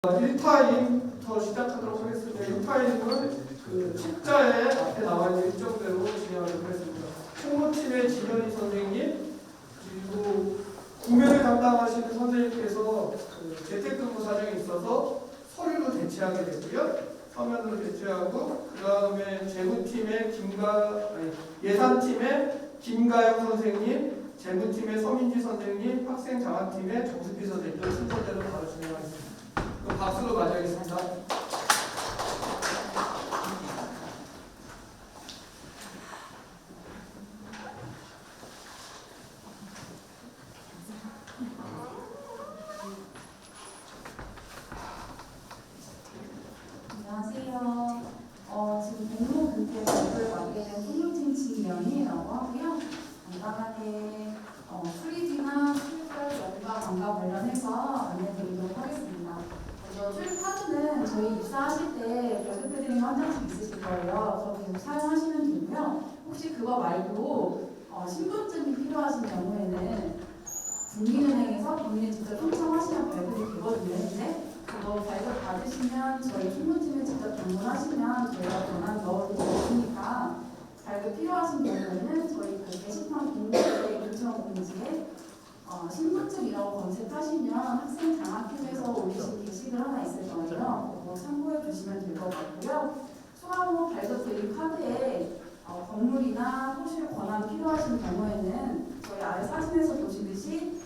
1타임부터 시작하도록 하겠습니다. 1타임은 그 책자에 앞에 나와 있는 일정대로 진행하도록 하겠습니다. 총무팀의 진현희 선생님, 그리고 구매를 담당하시는 선생님께서 그 재택근무 사정이 있어서 서류로 대체하게 되고요. 서면으로 대체하고, 그 다음에 재무팀의 예산팀의 김가영 선생님, 재무팀의 서민지 선생님, 학생장학팀의 정수필 선생님 순서대로 바로 진행하겠습니다. 그럼 박수로 맞이하겠습니다. 안녕하세요. 지금 공무 근태 발표를 맡게 된 총무팀 진연희라고 하고요. 간단하게 프리디나 출발 연가 관과 관련해서 안내드리도록 하겠습니다. 먼저 출입카드는 저희 입사하실 때 발급해드린 거 한 장씩 있으실 거예요. 그거 계속 사용하시면 되고요. 혹시 그거 말고 신분증이 필요하신 경우에는 국민은행에서 본인이 직접 신청하시면 발급이 되거든요. 근데 그거 발급 받으시면 저희 총무팀에 직접 방문하시면 저희가 전화 넣어드리니까 발급 필요하신 경우에는 저희 그 게시판 공지에 요청 공지에 신분증이라고 검색하시면 학생 장학팀에서 올리신 게시글 하나 있을 거예요. 그거 참고해 주시면 될 것 같고요. 추가 후 발급 드린 카드에 건물이나 호실 권한 필요하신 경우에는 저희 아래 사진에서 보시듯이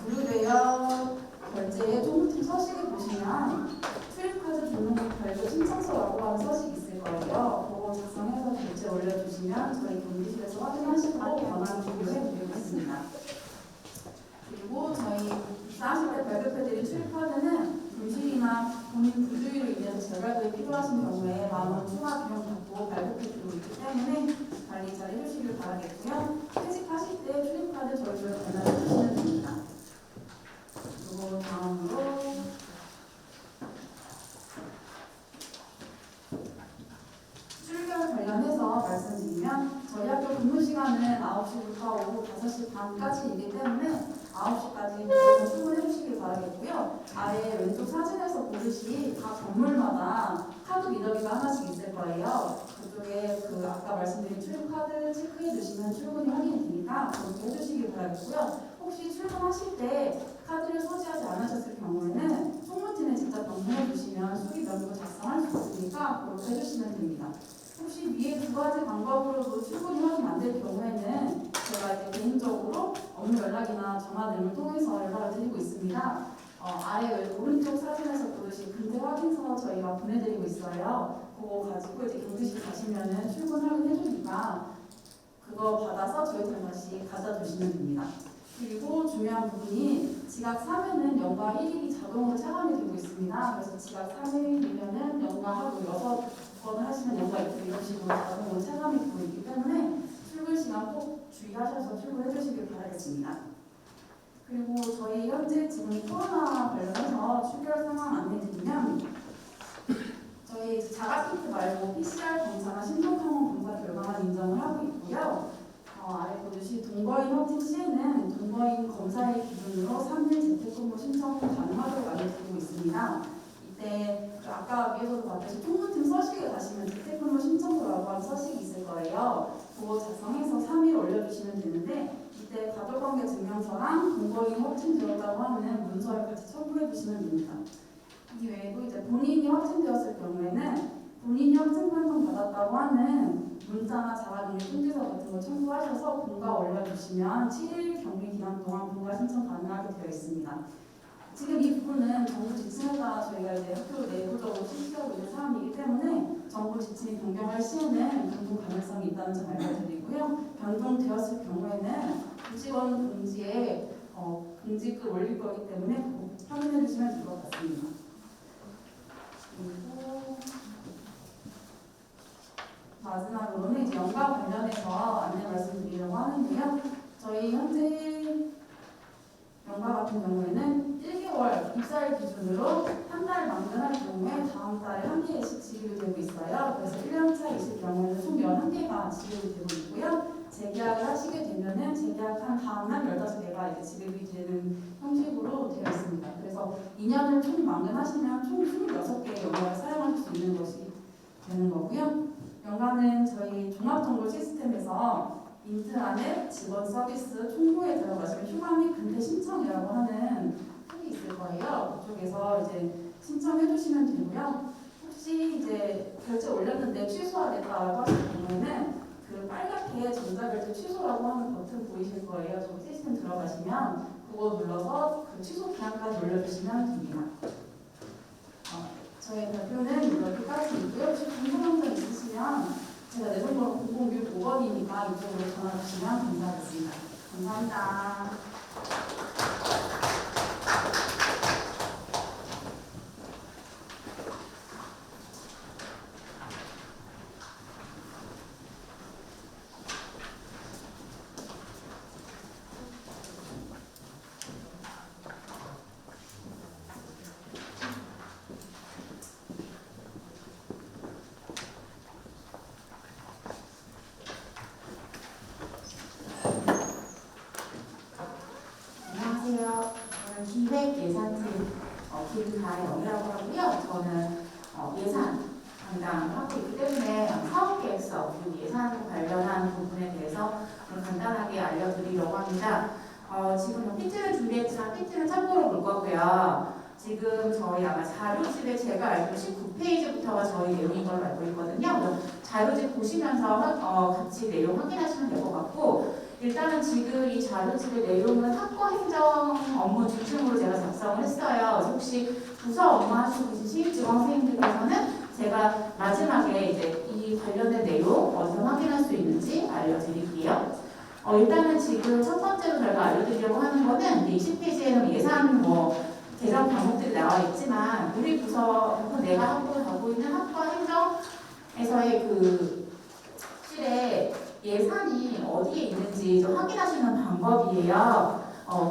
그룹웨어 결제의 총무팀 서식을 보시면 출입카드 등록금 발급 신청서라고 하는 서식이 있을 거예요. 그거 작성해서 결제 올려주시면 저희 경비실에서 확인하시고 권한 공유해드리고 있습니다. 그리고 저희 입사하실 때 발급해드린 출입카드는 분실이나 본인 부주의로 인해서 재발급이 필요하신 경우에 10,000원 추가 비용 받고 발급해드리고 있기 때문에 관리 잘 해주시길 바라겠고요. 퇴직하실 때 출입카드 저희로 전화해 주시면 됩니다. 그리고 다음으로 출결 관련해서 말씀드리면 저희 학교 근무 시간은 9시부터 오후 5시 반까지이기 때문에 9시까지 무조건 출근해 주시길 바라겠고요. 아래 왼쪽 사진에서 보듯이 각 건물마다 카드 미더기가 하나씩 있을 거예요. 그쪽에 아까 말씀드린 출입카드 체크해 주시면 출근이 확인이 되니까 그렇게 해주시길 바라겠고요. 혹시 출근하실 때 카드를 소지하지 않으셨을 경우에는 총무팀에 직접 방문해 주시면 수리 명부 작성할 수 있으니까 그렇게 해주시면 됩니다. 혹시 위에 두 가지 방법으로도 출근이 확인 안 될 경우에는 제가 이제 개인적으로 업무 연락이나 전화 등을 통해서 연락을 드리고 있습니다. 아래 오른쪽 사진에서 보듯이 근태 확인서 저희가 보내드리고 있어요. 그거 가지고 이제 경비실 가시면은 출근 확인해 주니까 그거 받아서 저희한테 다시 가져다 주시면 됩니다. 그리고 중요한 부분이 지각 3일은 연가 1일이 자동으로 차감이 되고 있습니다. 그래서 지각 3일이면은 연가하고 6번을 하시면 연가 이틀 이런 식으로 자동으로 차감이 되고 있기 때문에 출근 시간 꼭 주의하셔서 출근해 주시길 바라겠습니다. 그리고 저희 현재 지금 코로나 관련해서 출결 상황 안내드리면 저희 자가키트 말고 PCR 검사나 신속항원 검사 결과만 인정을 하고 있고요. 아래 보듯이 동거인 확진 시에는 동거인 검사일 기준으로 3일 재택근무 신청 가능하도록 알려드리고 있습니다. 이때 아까 위에서도 봤듯이 총무팀 서식에 가시면 재택근무 신청서라고 하는 서식이 있을 거예요. 그거 작성해서 3일 올려주시면 되는데 이때 가족관계 증명서랑 동거인이 확진되었다고 하는 문서를 같이 첨부해 주시면 됩니다. 이 외에도 이제 본인이 확진되었을 경우에는 본인이 확진 판정 받았다고 하는 문자나 자가격리 통지서 같은 거 첨부하셔서 공가 올려주시면 7일 격리 기간 동안 공가 신청 가능하게 되어 있습니다. 지금 이 부분은 정부 지침에 따라 저희가 이제 학교 내부적으로 실시하고 있는 사안이기 때문에 정부 지침이 변경할 시에는 변동 가능성이 있다는 점 알려드리고요. 변동되었을 경우에는 구직원 공지에 공지글 올릴 거기 때문에 확인해 주시면 될 것 같습니다. 그리고 마지막으로는 이제 연가 관련해서 안내 말씀드리려고 하는데요. 저희 현재 연가 같은 경우에는 1개월 입사일 기준으로 한 달 만기할 경우에 다음 달에 1개씩 지급이 되고 있어요. 그래서 1년차이실 경우에는 총 11개가 지급이 되고 있고요. 재계약을 하시게 되면은 재계약한 다음날 15개가 이제 지급이 되는 형식으로 되어 있습니다. 그래서 2년을 총 만기하시면 인트라넷, 직원 서비스, 총무에 들어가시면 휴가 및 근태 신청이라고 하는 탭이 있을 거예요. 그쪽에서 이제 신청해 주시면 되고요. 혹시 이제 결제 올렸는데 취소하겠다라고 하시는 경우에는 그 빨갛게 전자결제 취소라고 하는 버튼 보이실 거예요. 저 시스템 들어가시면 그거 눌러서 그 취소 기한까지 올려주시면 됩니다. 저희 발표는 이렇게까지 있고요. 혹시 궁금한 점 있으시면 제가 내정번호 006-5번이니까 이쪽으로 전화 주시면 감사하겠습니다. 감사합니다. 안녕하세요. 저는 기획예산팀 김가영이라고 하고요. 저는 예산 담당하고 있기 때문에 사업계획서 그리고 예산 관련한 부분에 대해서 간단하게 알려드리려고 합니다. 지금 PPT를 준비했지만 PPT는 참고로 볼 거고요. 지금 저희 아마 자료집에 제가 알기로 19페이지부터가 저희 내용인 걸로 알고 있거든요. 자료집 보시면서 같이 내용 확인하시면 될 것 같고, 일단은 지금 이 자료집의 내용은 학과 행정 업무 중심으로 제가 작성을 했어요. 혹시 부서 업무 하시고 계신 신입직원 선생님들께서는 제가 마지막에 이제 이 관련된 내용 어디서 확인할 수 있는지 알려드릴게요. 일단은 지금 첫 번째로 저희가 알려드리려고 하는 거는 20페이지에는 예산 개정 과목들이 나와 있지만 우리 부서 내가 하고 있는 학과 행정에서의 그 실에 예산이 어디에 있는지 좀 확인하시는 방법이에요.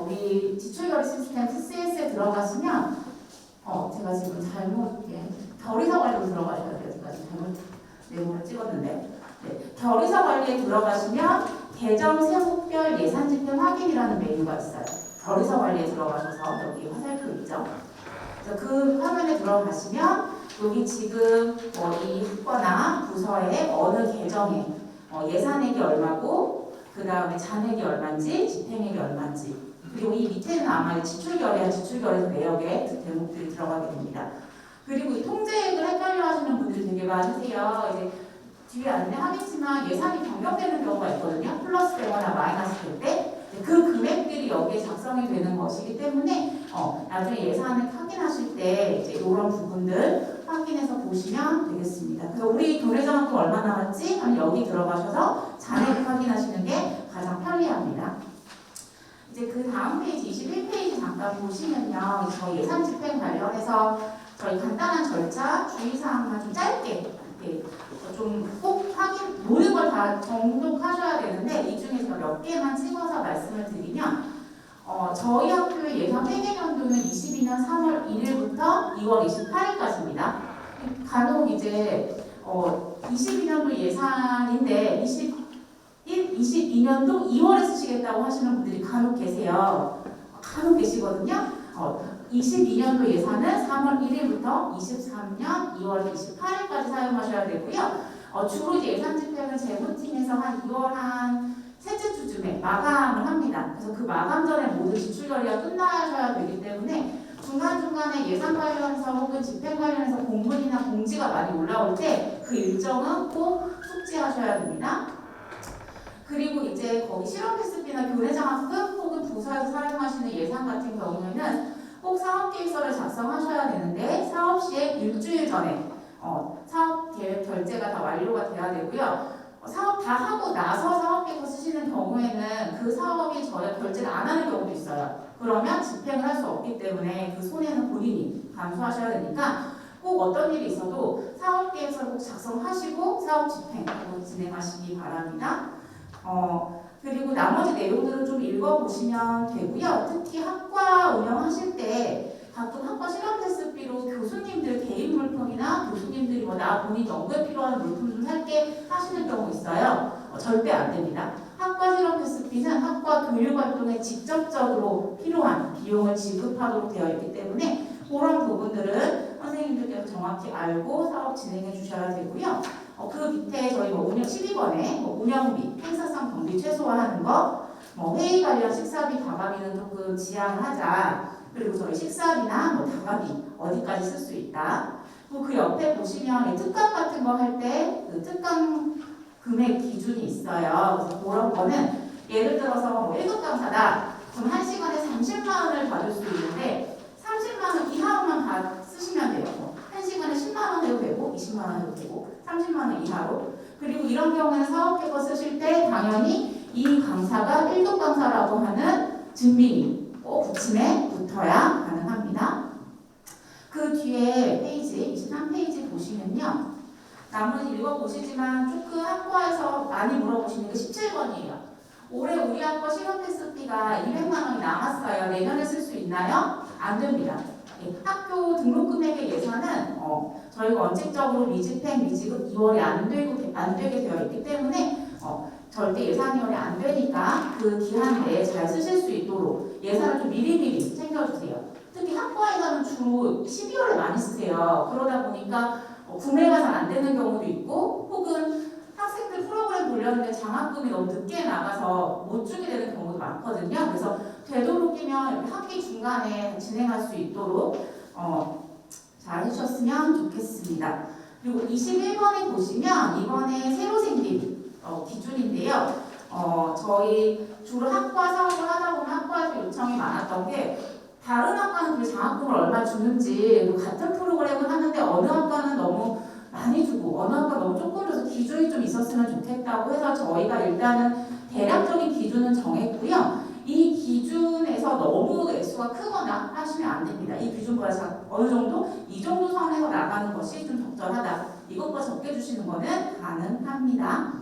우리 지출결의 시스템 TCS에 들어가시면 제가 지금 잘못 결의서 관리로 들어가셔야 돼요. 제가 지금 잘못 메모를 찍었는데 결의서 관리에 들어가시면 계정 세목별 예산 집행 확인이라는 메뉴가 있어요. 결의서 관리에 들어가셔서 여기 화살표 있죠. 그 화면에 들어가시면 여기 지금 이 학과나 부서의 어느 계정에 예산액이 얼마고 그 다음에 잔액이 얼마인지 집행액이 얼마인지 그리고 이 밑에는 아마 지출결의에서 내역의 대목들이 들어가게 됩니다. 그리고 이 통제액을 헷갈려 하시는 분들이 되게 많으세요. 이제 뒤에 안내하겠지만 예산이 변경되는 경우가 있거든요. 플러스 되거나 마이너스 될 때 그 금액들이 여기에 작성이 되는 것이기 때문에 나중에 예산을 확인하실 때 이제 이런 부분들 확인해서 보시면 되겠습니다. 그래서 우리 돈회장학금 얼마 남았지? 하면 여기 들어가셔서 잔액 확인하시는 게 가장 편리합니다. 이제 그 다음 페이지 21페이지 잠깐 보시면요. 저희 예산 집행 관련해서 저희 간단한 절차, 주의사항만 좀 짧게 좀 꼭 확인, 모든 걸 다 정독하셔야 되는데 이 중에서 몇 개만 찍어서 말씀을 드리면 저희 학교의 예산 회계연도는 22년 3월 1일부터 2월 28일까지입니다. 간혹 이제 22년도 예산인데 22년도 2월에 쓰시겠다고 하시는 분들이 간혹 계세요. 간혹 계시거든요. 22년도 예산은 3월 1일부터 23년 2월 28일까지 사용하셔야 되고요. 주로 이제 예산 집행은 재무팀에서 한 2월 한 셋째 주쯤에 마감을 합니다. 그래서 그 마감 전에 모든 지출 결의가 끝나셔야 되기 때문에 중간중간에 예산 관련해서 혹은 집행 관련해서 공문이나 공지가 많이 올라올 때 그 일정은 꼭 숙지하셔야 됩니다. 그리고 이제 거기 실업 패스비나 교내 장학금 혹은 부서에서 사용하시는 예산 같은 경우에는 꼭 사업계획서를 작성하셔야 되는데 사업 시에 일주일 전에 사업 계획 결제가 다 완료가 돼야 되고요. 사업 다 하고 나서 사업계획서 쓰시는 경우에는 그 사업이 저희가 결제를 안 하는 경우도 있어요. 그러면 집행을 할 수 없기 때문에 그 손해는 본인이 감수하셔야 되니까 꼭 어떤 일이 있어도 사업계획서 꼭 작성하시고 사업 집행으로 진행하시기 바랍니다. 그리고 나머지 내용들은 좀 읽어보시면 되고요. 특히 학과 운영하실 때 가끔 학과 실험 테스트비로 교수님들 개인 물품이나 교수님들이 나 본인 연구에 필요한 물품 좀 살게 하시는 경우 있어요. 절대 안 됩니다. 학과 실험 테스트비는 학과 교육활동에 직접적으로 필요한 비용을 지급하도록 되어 있기 때문에 그런 부분들은 선생님들께서 정확히 알고 사업 진행해 주셔야 되고요. 그 밑에 저희 뭐 운영 12번에 뭐 운영비, 행사성 경비 최소화하는 거, 뭐 회의 관련 식사비, 다가비는 조금 지양을 하자. 그리고 저희 식사비나 뭐 다가비 어디까지 쓸 수 있다. 그 옆에 보시면 특강 같은 거 할 때 그 특강 금액 기준이 있어요. 그래서 그런 거는 예를 들어서 뭐 1급 강사다. 그럼 1시간에 30만 원을 받을 수 있는데 30만 원 이하로만 다 쓰시면 돼요. 뭐 1시간에 10만 원 해도 되고 20만 원 해도 되고 30만 원 이하로. 그리고 이런 경우는 사업계획 쓰실 때 당연히 이 강사가 1급 강사라고 하는 증빙이 꼭 붙임에 붙어야 가능합니다. 그 뒤에 페이지 23페이지 보시면요. 나머지 읽어보시지만 조금 학과에서 많이 물어보시는 게 17번이에요. 올해 우리 학과 실업 테스트비가 200만 원이 남았어요. 내년에 쓸 수 있나요? 안 됩니다. 학교 등록 금액의 예산은 저희가 원칙적으로 미집행, 미지급 2월에 안 되게 되어 있기 때문에 절대 예산 2월에 안 되니까 그 기한 내에 잘 쓰실 수 있도록 예산을 좀 미리미리 챙겨주세요. 특히 학과에서는 주로 12월에 많이 쓰세요. 그러다 보니까 구매가 잘 안 되는 경우도 있고 혹은 학생들 프로그램 보려는데 장학금이 너무 늦게 나가서 못 주게 되는 경우도 많거든요. 그래서 되도록이면 학기 중간에 진행할 수 있도록 잘 해주셨으면 좋겠습니다. 그리고 21번에 보시면 이번에 새로 생긴 기준인데요. 저희 주로 학과 사업을 하다 보면 학과에서 요청이 많았던 게 다른 학과는 그 장학금을 얼마 주는지 같은 프로그램을 하는데 어느 학과는 너무 많이 주고 어느 학과 너무 조금 줘서 기준이 좀 있었으면 좋겠다고 해서 저희가 일단은 대략적인 기준은 정했고요. 이 기준에서 너무 액수가 크거나 하시면 안 됩니다. 이 기준보다 어느 정도 이 정도 선에서 나가는 것이 좀 적절하다. 이것보다 적게 주시는 거는 가능합니다.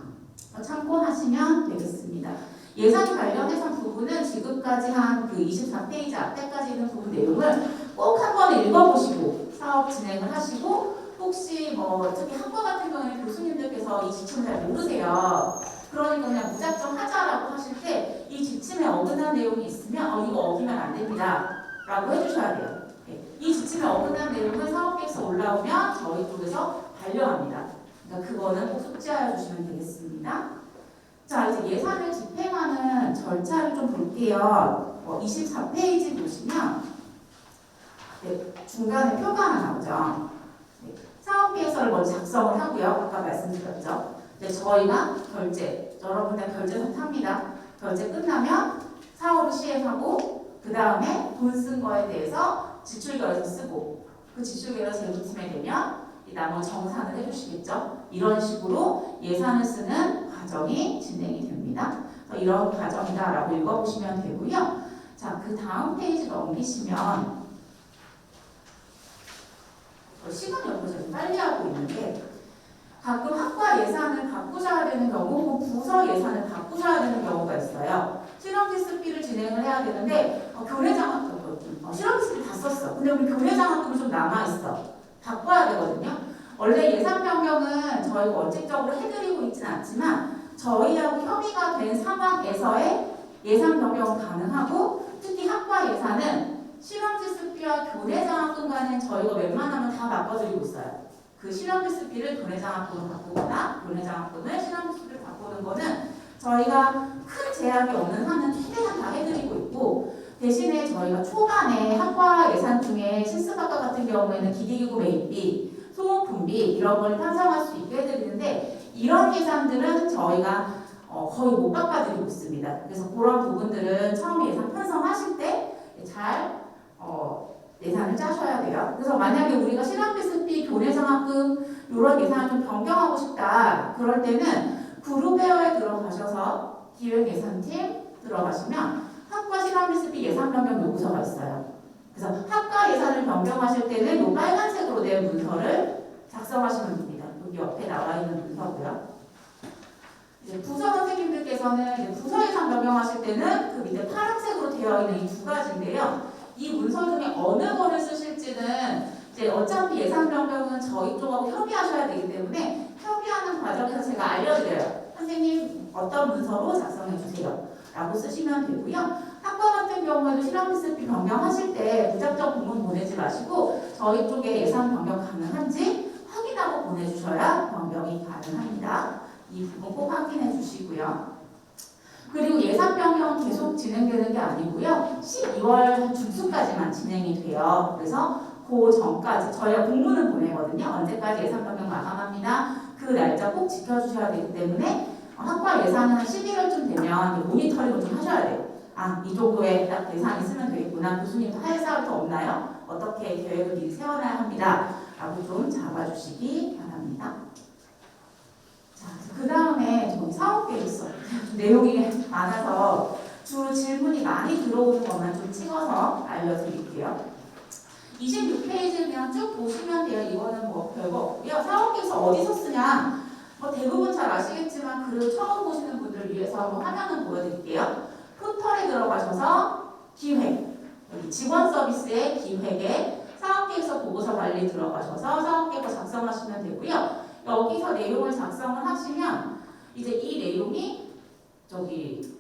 참고하시면 되겠습니다. 예산 관련해서 부분은 지금까지 한 그 24페이지 앞에까지 있는 부분 내용을 꼭 한번 읽어보시고 사업 진행을 하시고 혹시 뭐 특히 학과 같은 경우에는 교수님들께서 이 지침을 잘 모르세요. 그러니까 그냥 무작정 하자라고 하실 때 이 지침에 어긋난 내용이 있으면 이거 어기면 안 됩니다 라고 해주셔야 돼요. 이 지침에 어긋난 내용은 사업계획서 올라오면 저희 쪽에서 반려합니다. 그러니까 그거는 꼭 숙지하여 주시면 되겠습니다. 자, 이제 예산을 집행하는 절차를 좀 볼게요. 24페이지 보시면 중간에 표가 하나 나오죠. 사업계획서를 먼저 작성을 하고요. 아까 말씀드렸죠. 저희가 결제, 여러분들 결제서 탑니다. 결제 끝나면 사업을 시행하고 그 다음에 돈 쓴 거에 대해서 지출결에서 쓰고 그 지출결에서 재부팀에 되면 이 나머지 정산을 해주시겠죠. 이런 식으로 예산을 쓰는 과정이 진행이 됩니다. 이런 과정이다라고 읽어보시면 되고요. 자, 그 다음 페이지 넘기시면 시간이 없어서 좀 빨리 하고 있는데 가끔 학과 예산을 바꾸셔야 되는 경우 혹은 부서 예산을 바꾸셔야 되는 경우가 있어요. 실험 테스트비를 진행을 해야 되는데 교내 장학금 실험 테스트비 다 썼어. 근데 우리 교내 장학금이 좀 남아있어. 바꿔야 되거든요. 원래 예산 변경은 저희가 원칙적으로 해드리고 있지는 않지만 저희하고 협의가 된 상황에서의 예산 변경은 가능하고 특히 학과 예산은 실험 테스트비와 교내 장학금과는 저희가 웬만하면 다 바꿔드리고 있어요. 그 실험 테스트비를 교내 장학금으로 바꾸거나 교내 장학금을 실험 테스트비로 바꾸는 거는 저희가 큰 제약이 없는 한은 최대한 다 해드리고 있고 대신에 저희가 초반에 학과 예산 중에 실습학과 같은 경우에는 기기기구 매입비, 소모품비 이런 걸 편성할 수 있게 해드리는데 이런 예산들은 저희가 거의 못 바꿔드리고 있습니다. 그래서 그런 부분들은 처음 예산 편성하실 때 잘 예산을 짜셔야 돼요. 그래서 만약에 우리가 실험 테스트비, 교내 장학금 이런 예산을 좀 변경하고 싶다. 그럴 때는 그룹웨어에 들어가셔서 기획예산팀 들어가시면 학과 실험 테스트비 예산 변경 요구서가 있어요. 그래서 학과 예산을 변경하실 때는 이 빨간색으로 된 문서를 작성하시면 됩니다. 여기 옆에 나와 있는 문서고요. 이제 부서 선생님들께서는 이제 부서 예산 변경하실 때는 그 밑에 파란색으로 되어 있는 이 두 가지인데요. 이 문서 중에 어느 거를 쓰실지는 이제 어차피 예산 변경은 저희 쪽하고 협의하셔야 되기 때문에 협의하는 과정에서 제가 알려드려요. 선생님 어떤 문서로 작성해 주세요 라고 쓰시면 되고요. 학과 같은 경우에도 실험 테스트비 변경하실 때 무작정 공문 보내지 마시고 저희 쪽에 예산 변경 가능한지 확인하고 보내주셔야 변경이 가능합니다. 이 부분 꼭 확인해 주시고요. 그리고 예산 변경은 계속 진행되는 게 아니고요. 12월 중순까지만 진행이 돼요. 그래서 그 전까지 저희가 공문을 보내거든요. 언제까지 예산 변경 마감합니다. 그 날짜 꼭 지켜주셔야 되기 때문에 학과 예산은 한 11월쯤 되면 모니터링을 좀 하셔야 돼요. 아, 이 정도의 딱 예산이 쓰면 되겠구나. 교수님도 할 사업도 없나요? 어떻게 계획을 미리 세워놔야 합니다. 라고 좀 잡아주시기 바랍니다. 자, 그 다음에 저희 사업계획서 내용이 많아서 주로 질문이 많이 들어오는 것만 좀 찍어서 알려드릴게요. 26페이지 그냥 쭉 보시면 돼요. 이거는 뭐 별거 없고요. 사업계획서 어디서 쓰냐? 대부분 잘 아시겠지만 글 처음 보시는 분들 위해서 한번 화면을 보여드릴게요. 포털에 들어가셔서 기획, 여기 직원 서비스의 기획에 사업계획서 보고서 관리 들어가셔서 사업계획서 작성하시면 되고요. 여기서 내용을 작성을 하시면 이제 이 내용이 저기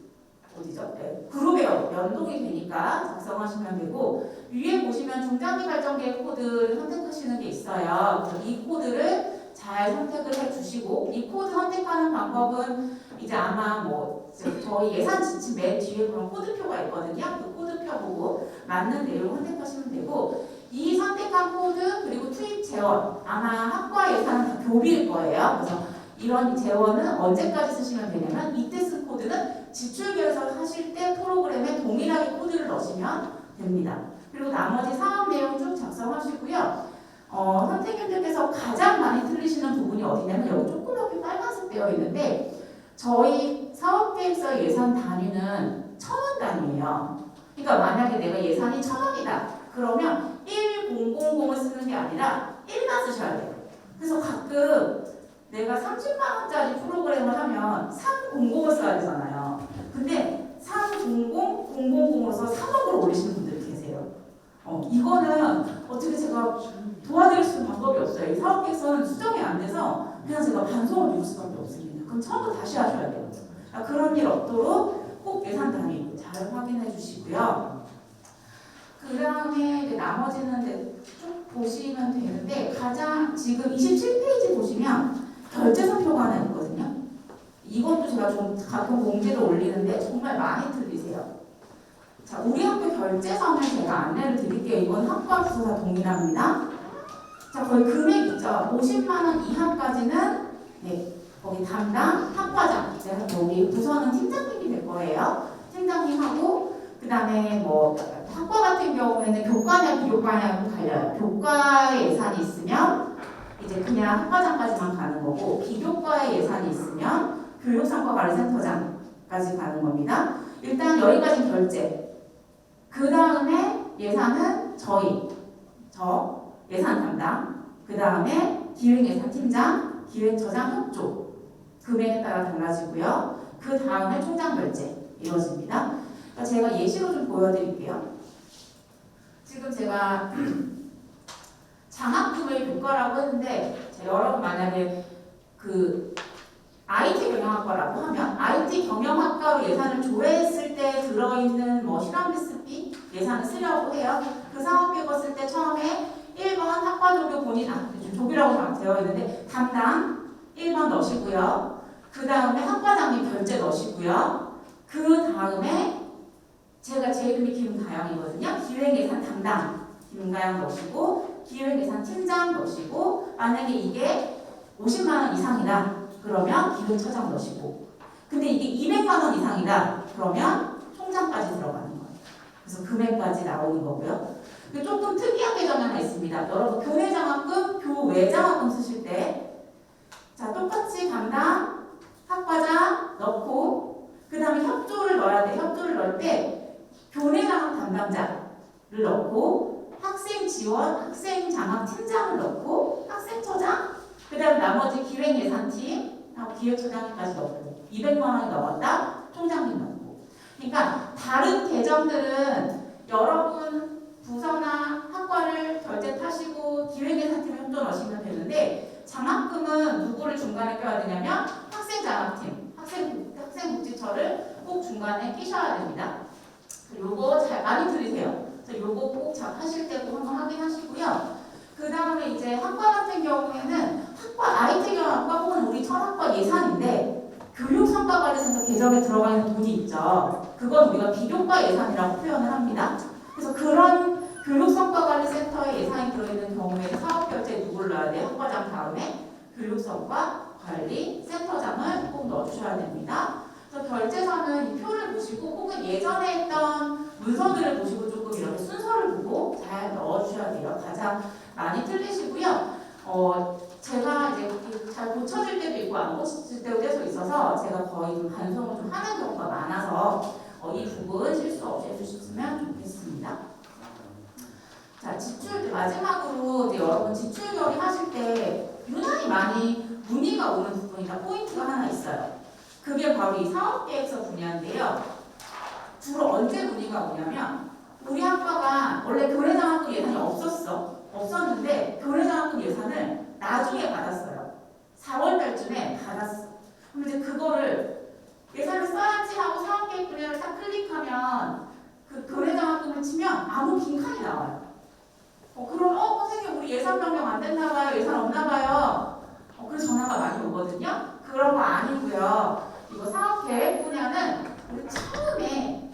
어디죠? 네, 그룹에 연동이 되니까 작성하시면 되고 위에 보시면 중장기 발전 계획 코드를 선택하시는 게 있어요. 그래서 이 코드를 잘 선택을 해주시고 이 코드 선택하는 방법은 이제 아마 뭐 저희 예산 지침 맨 뒤에 보면 코드표가 있거든요. 그 코드표 보고 맞는 내용을 선택하시면 되고 이 선택한 코드 그리고 투입 재원 아마 학과 예산은 다 교비일 거예요. 그래서 이런 재원은 언제까지 쓰시면 되냐면 이때 쓴 코드는 지출 계획서 하실 때 프로그램에 동일하게 코드를 넣으시면 됩니다. 그리고 나머지 사업 내용 쭉 작성하시고요. 선생님들께서 가장 많이 틀리시는 부분이 어디냐면 여기 조그맣게 빨간색 되어 있는데 저희 사업계획서 예산 단위는 1,000원 단위예요. 그러니까 만약에 내가 예산이 1,000원이다. 그러면 1000을 쓰는 게 아니라 1만 쓰셔야 돼요. 그래서 가끔 내가 30만 원짜리 프로그램을 하면 300을 써야 되잖아요. 근데 300,000으로 서 3억을 올리시는 분들이 계세요. 이거는 어떻게 제가 도와드릴 수 있는 방법이 없어요. 이 사업계획서는 수정이 안 돼서 그냥 제가 반송을 누를 수밖에 없습니다. 그럼 처음부터 다시 하셔야 돼요. 그런 일 없도록 꼭 예산 단위 잘 확인해 주시고요. 그 다음에 나머지는 쭉 보시면 되는데 가장 지금 27페이지 보시면 결제서표가 하나 있거든요. 이것도 제가 좀 가끔 공지를 올리는데 정말 많이 틀리세요. 자, 우리 학교 결제서는 제가 안내를 드릴게요. 이건 학과 부서 다 동일합니다. 자, 거기 금액 있죠. 50만 원 이하까지는 네, 거기 담당 학과장, 여기 부서는 팀장님이 될 거예요. 팀장님하고 그 다음에 뭐 학과 같은 경우에는 교과냐 비교과냐도 달려요. 교과의 예산이 있으면 이제 그냥 학과장까지만 가는 거고 비교과의 예산이 있으면 교육상과관리센터장까지 가는 겁니다. 일단 여기까지 결제. 그 다음에 예산은 저 예산 담당. 그 다음에 기획예산팀장, 기획처장 협조. 금액에 따라 달라지고요. 그 다음에 총장 결제 이루어집니다. 그러니까 제가 예시로 좀 보여드릴게요. 지금 제가 장학금을 교과라고 했는데 여러분 만약에 그 IT 경영학과라고 하면 IT 경영학과로 예산을 조회했을 때 들어있는 뭐 실험 리스피 예산을 쓰려고 해요. 그 사업계획을 쓸 때 처음에 1번 학과조교 본인 조교라고 되어 있는데 담당 1번 넣으시고요. 그 다음에 학과장님 결제 넣으시고요. 그 다음에 제가 제 이름이 김가영이거든요. 기획예산 담당 김가영 넣으시고 기획예산 팀장 넣으시고 만약에 이게 50만 원 이상이다. 그러면 기획처장 넣으시고 근데 이게 200만 원 이상이다. 그러면 총장까지 들어가는 거예요. 그래서 금액까지 나오는 거고요. 조금 특이한 계정이 하나 있습니다. 여러분 교내장학금, 교외장학금 쓰실 때 자 똑같이 담당 학과장 넣고 그 다음에 협조를 넣어야 돼. 협조를 넣을 때 교내장학 담당자를 넣고 학생 지원, 학생 장학 팀장을 넣고 학생처장 그 다음 나머지 기획예산팀 기획처장까지 넣고 200만 원이 넘었다. 총장님 넣고 그러니까 다른 계정들은 여러분 부서나 학과를 결제 타시고 기획예산팀에 협조 넣으시면 되는데 장학금은 누구를 중간에 껴야 되냐면 학생장학팀, 학생복지처를 꼭 중간에 끼셔야 됩니다. 요거 잘 많이 들으세요. 요거 꼭 하실 때 꼭 한번 확인하시고요. 그 다음에 이제 학과 같은 경우에는 계정에 들어가 있는 돈이 있죠. 그건 우리가 비교과 예산이라고 표현을 합니다. 그래서 그런 교육성과관리센터에 예산이 들어있는 경우에 사업결제에 누구를 넣어야 돼요? 학과장 다음에 교육성과관리센터장을 꼭 넣어주셔야 됩니다. 그래서 결제서는 이 표를 보시고 혹은 예전에 했던 문서들을 보시고 조금 이렇게 순서를 보고 잘 넣어주셔야 돼요. 가장 많이 틀리시고요. 제가 이제 잘 고쳐질 때도 있고 안 고쳐질 때도 계속 있어서 제가 거의 좀 반송을 좀 하는 경우가 많아서 이 부분 실수 없이 해주셨으면 좋겠습니다. 자, 지출 마지막으로 이제 여러분 지출 결의하실 때 유난히 많이 문의가 오는 부분이다 포인트가 하나 있어요. 그게 바로 이 사업계획서 분야인데요. 주로 언제 문의가 오냐면 우리 학과가 원래 교내장학금 예산이 없었는데 교내장학금 예산을 나중에 받았어요. 4월 달쯤에 받았어. 그럼 이제 그거를 예산을 써야지 하고 사업계획 분야를 딱 클릭하면 그 교내장학금을 치면 아무 빈칸이 나와요. 그럼 선생님 우리 예산 변경 안 됐나 봐요. 예산 없나 봐요. 그래서 전화가 많이 오거든요. 그런 거 아니고요. 이거 사업계획 분야는 우리 처음에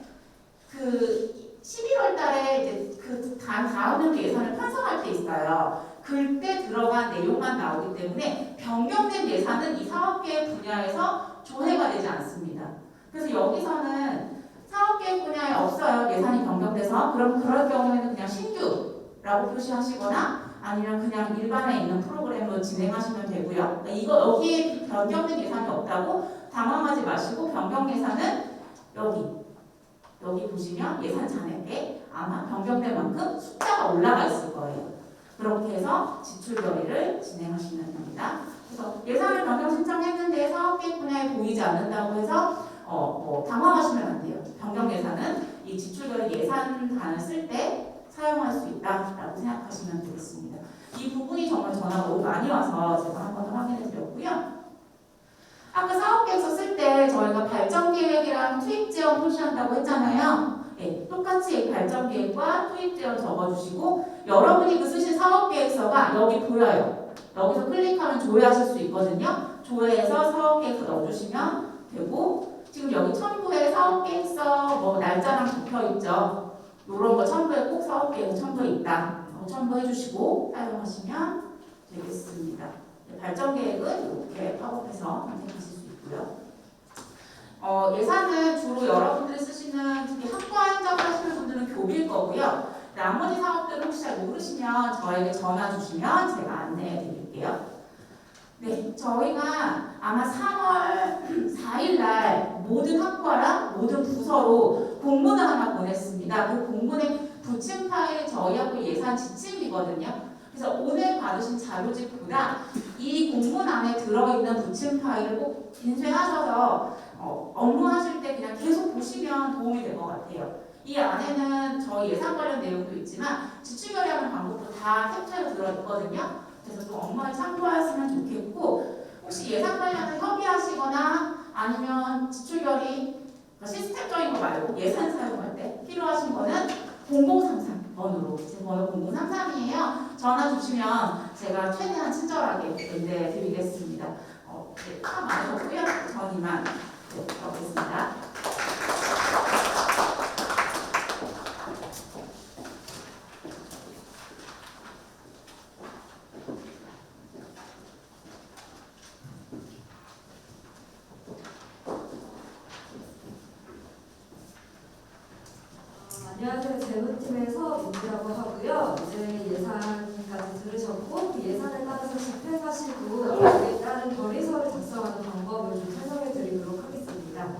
그 11월 달에 이제 그 다음 연도 예산을 편성할 때 있어요. 그때 들어간 내용만 나오기 때문에 변경된 예산은 이 사업계획 분야에서 조회가 되지 않습니다. 그래서 여기서는 사업계획 분야에 없어요. 예산이 변경돼서. 그럼 그럴 경우에는 그냥 신규라고 표시하시거나 아니면 그냥 일반에 있는 프로그램으로 진행하시면 되고요. 이거 여기에 변경된 예산이 없다고 당황하지 마시고 변경 예산은 여기 보시면 예산 잔액에 아마 변경된 만큼 숫자가 올라가 있을 거예요. 그렇게 해서 지출 결의를 진행하시면 됩니다. 그래서 예산을 변경 신청했는데 사업계획 분야에 보이지 않는다고 해서 당황하시면 안 돼요. 변경 예산은 이 지출 결의 예산단을 쓸 때 사용할 수 있다라고 생각하시면 되겠습니다. 이 부분이 정말 전화가 너무 많이 와서 제가 한 번 더 확인해 드렸고요. 아까 사업계획서 쓸 때 저희가 발전계획이랑 투입지원 표시한다고 했잖아요. 네, 똑같이 발전계획과 투입지원 적어주시고 여러분이 그 쓰신 사업계획서가 여기 보여요. 여기서 클릭하면 조회하실 수 있거든요. 조회해서 사업계획서 넣어주시면 되고 지금 여기 첨부에 사업계획서 날짜랑 적혀있죠. 이런 거 첨부에 꼭 사업계획 첨부에 있다. 첨부해주시고 사용하시면 되겠습니다. 발전계획은 이렇게 팝업해서 선택하실 수 있고요. 예산은 주로 여러분들이 쓰시는 특히 학과 행정을 하시는 분들은 교비일 거고요. 나머지 사업들은 혹시 잘 모르시면 저에게 전화 주시면 제가 안내해 드릴게요. 네, 저희가 아마 3월 4일 날 모든 학과랑 모든 부서로 공문을 하나 보냈습니다. 그 공문의 부침 파일이 저희 학교 예산 지침이거든요. 그래서 오늘 받으신 자료집보다 이 공문 안에 들어있는 부침 파일을 꼭 인쇄하셔서 업무하실 때 그냥 계속 보시면 도움이 될 것 같아요. 이 안에는 저희 예산 관련 내용도 있지만 지출 결의하는 방법도 다 캡처로 들어있거든요. 그래서 또 업무에 참고하셨으면 좋겠고 혹시 예산 관련해서 협의하시거나 아니면 지출 결의 시스템적인 거 말고 예산 사용할 때 필요하신 거는 0033번으로 제 번호 0033이에요. 전화 주시면 제가 최대한 친절하게 연대해 드리겠습니다. 네, 참 많으셨고요. 전 이만 가보겠습니다. 안녕하세요. 재무팀에서 민지라고 하고요. 이제 예산까지 들으셨고 그 예산에 따라서 집행하시고 여기에 따른 결의서를 작성하는 방법을 좀 설명해 드리도록 하겠습니다.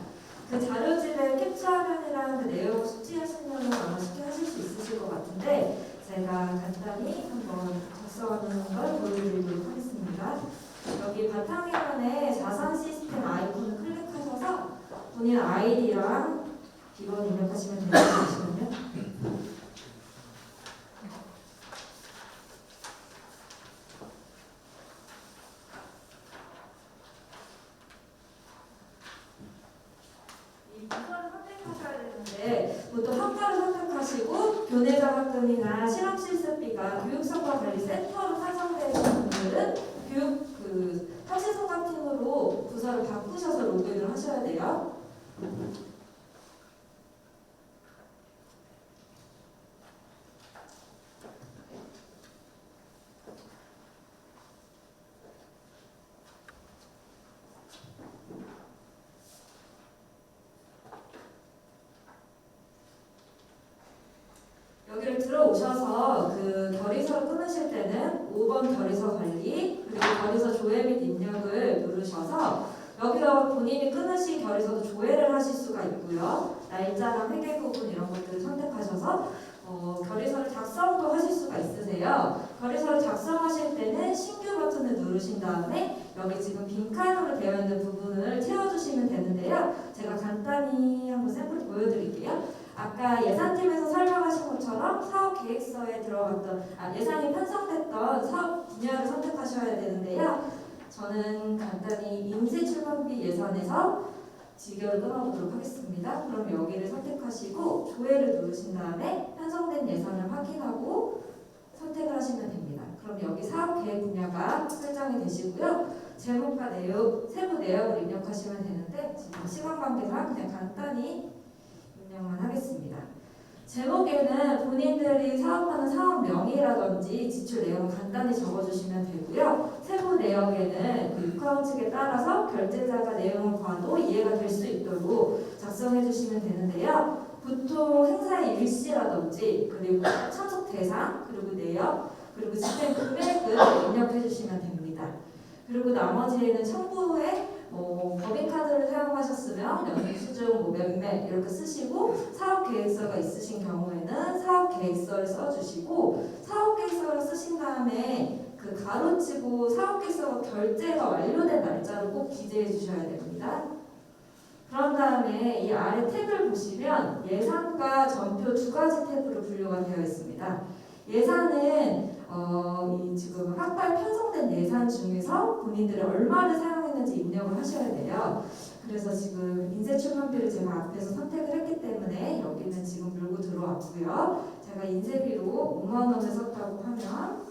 그 자료집에 캡처화면이랑 그 내용 숙지하시면 아마 쉽게 하실 수 있으실 것 같은데 제가 간단히 한번 작성하는 걸 보여드리도록 하겠습니다. 여기 바탕화면에 자산 시스템 아이콘을 클릭하셔서 본인 아이디랑 비번 입력하시면 됩니다. 잠시만요. 이 부서를 선택하셔야 되는데 보통 학과를 선택하시고 교내장학금이나 실험실습비가 교육성과관리센터로 편성되는 분들은 교육 현실성과팀으로 부서를 바꾸셔서 로그인을 하셔야 돼요. 여기를 들어오셔서 그 결의서를 끊으실 때는 5번 결의서 관리 그리고 결의서 조회 및 입력을 누르셔서 여기서 본인이 끊으신 결의서도 조회를 하실 수가 있고요. 날짜랑 회계 부분 이런 것들을 선택하셔서 결의서를 작성도 하실 수가 있으세요. 결의서를 작성하실 때는 신규 버튼을 누르신 다음에 여기 지금 빈칸으로 되어 있는 부분을 채워주시면 되는데요. 제가 간단히 한번 샘플 보여드릴게요. 아까 예산팀에서 설명하신 것처럼 사업 계획서에 들어갔던 예산이 편성됐던 사업 분야를 선택하셔야 되는데요. 저는 간단히 인쇄 출판비 예산에서 직결을 끊어보도록 하겠습니다. 그럼 여기를 선택하시고 조회를 누르신 다음에 편성된 예산을 확인하고 선택을 하시면 됩니다. 그럼 여기 사업 계획 분야가 설정이 되시고요. 제목과 내용, 세부 내역을 입력하시면 되는데 지금 시간 관계상 그냥 간단히 입력만 하겠습니다. 제목에는 본인들이 사업하는 사업명이라든지 지출 내용을 간단히 적어주시면 되고요. 세부 내역에는 그 유가원 측에 따라서 결제자가 내용을 봐도 이해가 될 수 있도록 작성해 주시면 되는데요. 보통 행사의 일시라든지 그리고 참석 대상 그리고 내역 그리고 집행 금액을 입력해 주시면 됩니다. 그리고 나머지에는 첨부에 법인카드를 사용하셨으면 영수증 몇몇 이렇게 쓰시고 사업계획서가 있으신 경우에는 사업계획서를 써주시고 사업계획서를 쓰신 다음에 그 가로치고 사업계획서가 결제가 완료된 날짜를 꼭 기재해 주셔야 됩니다. 그런 다음에 이 아래 탭을 보시면 예산과 전표 두 가지 탭으로 분류가 되어 있습니다. 예산은 이 지금 학과에 편성된 예산 중에서 본인들이 얼마를 사용했는지 입력을 하셔야 돼요. 그래서 지금 인쇄 출판비를 제가 앞에서 선택을 했기 때문에 여기는 지금 물고 들어왔고요. 제가 인쇄비로 5만 원을 썼다고 하면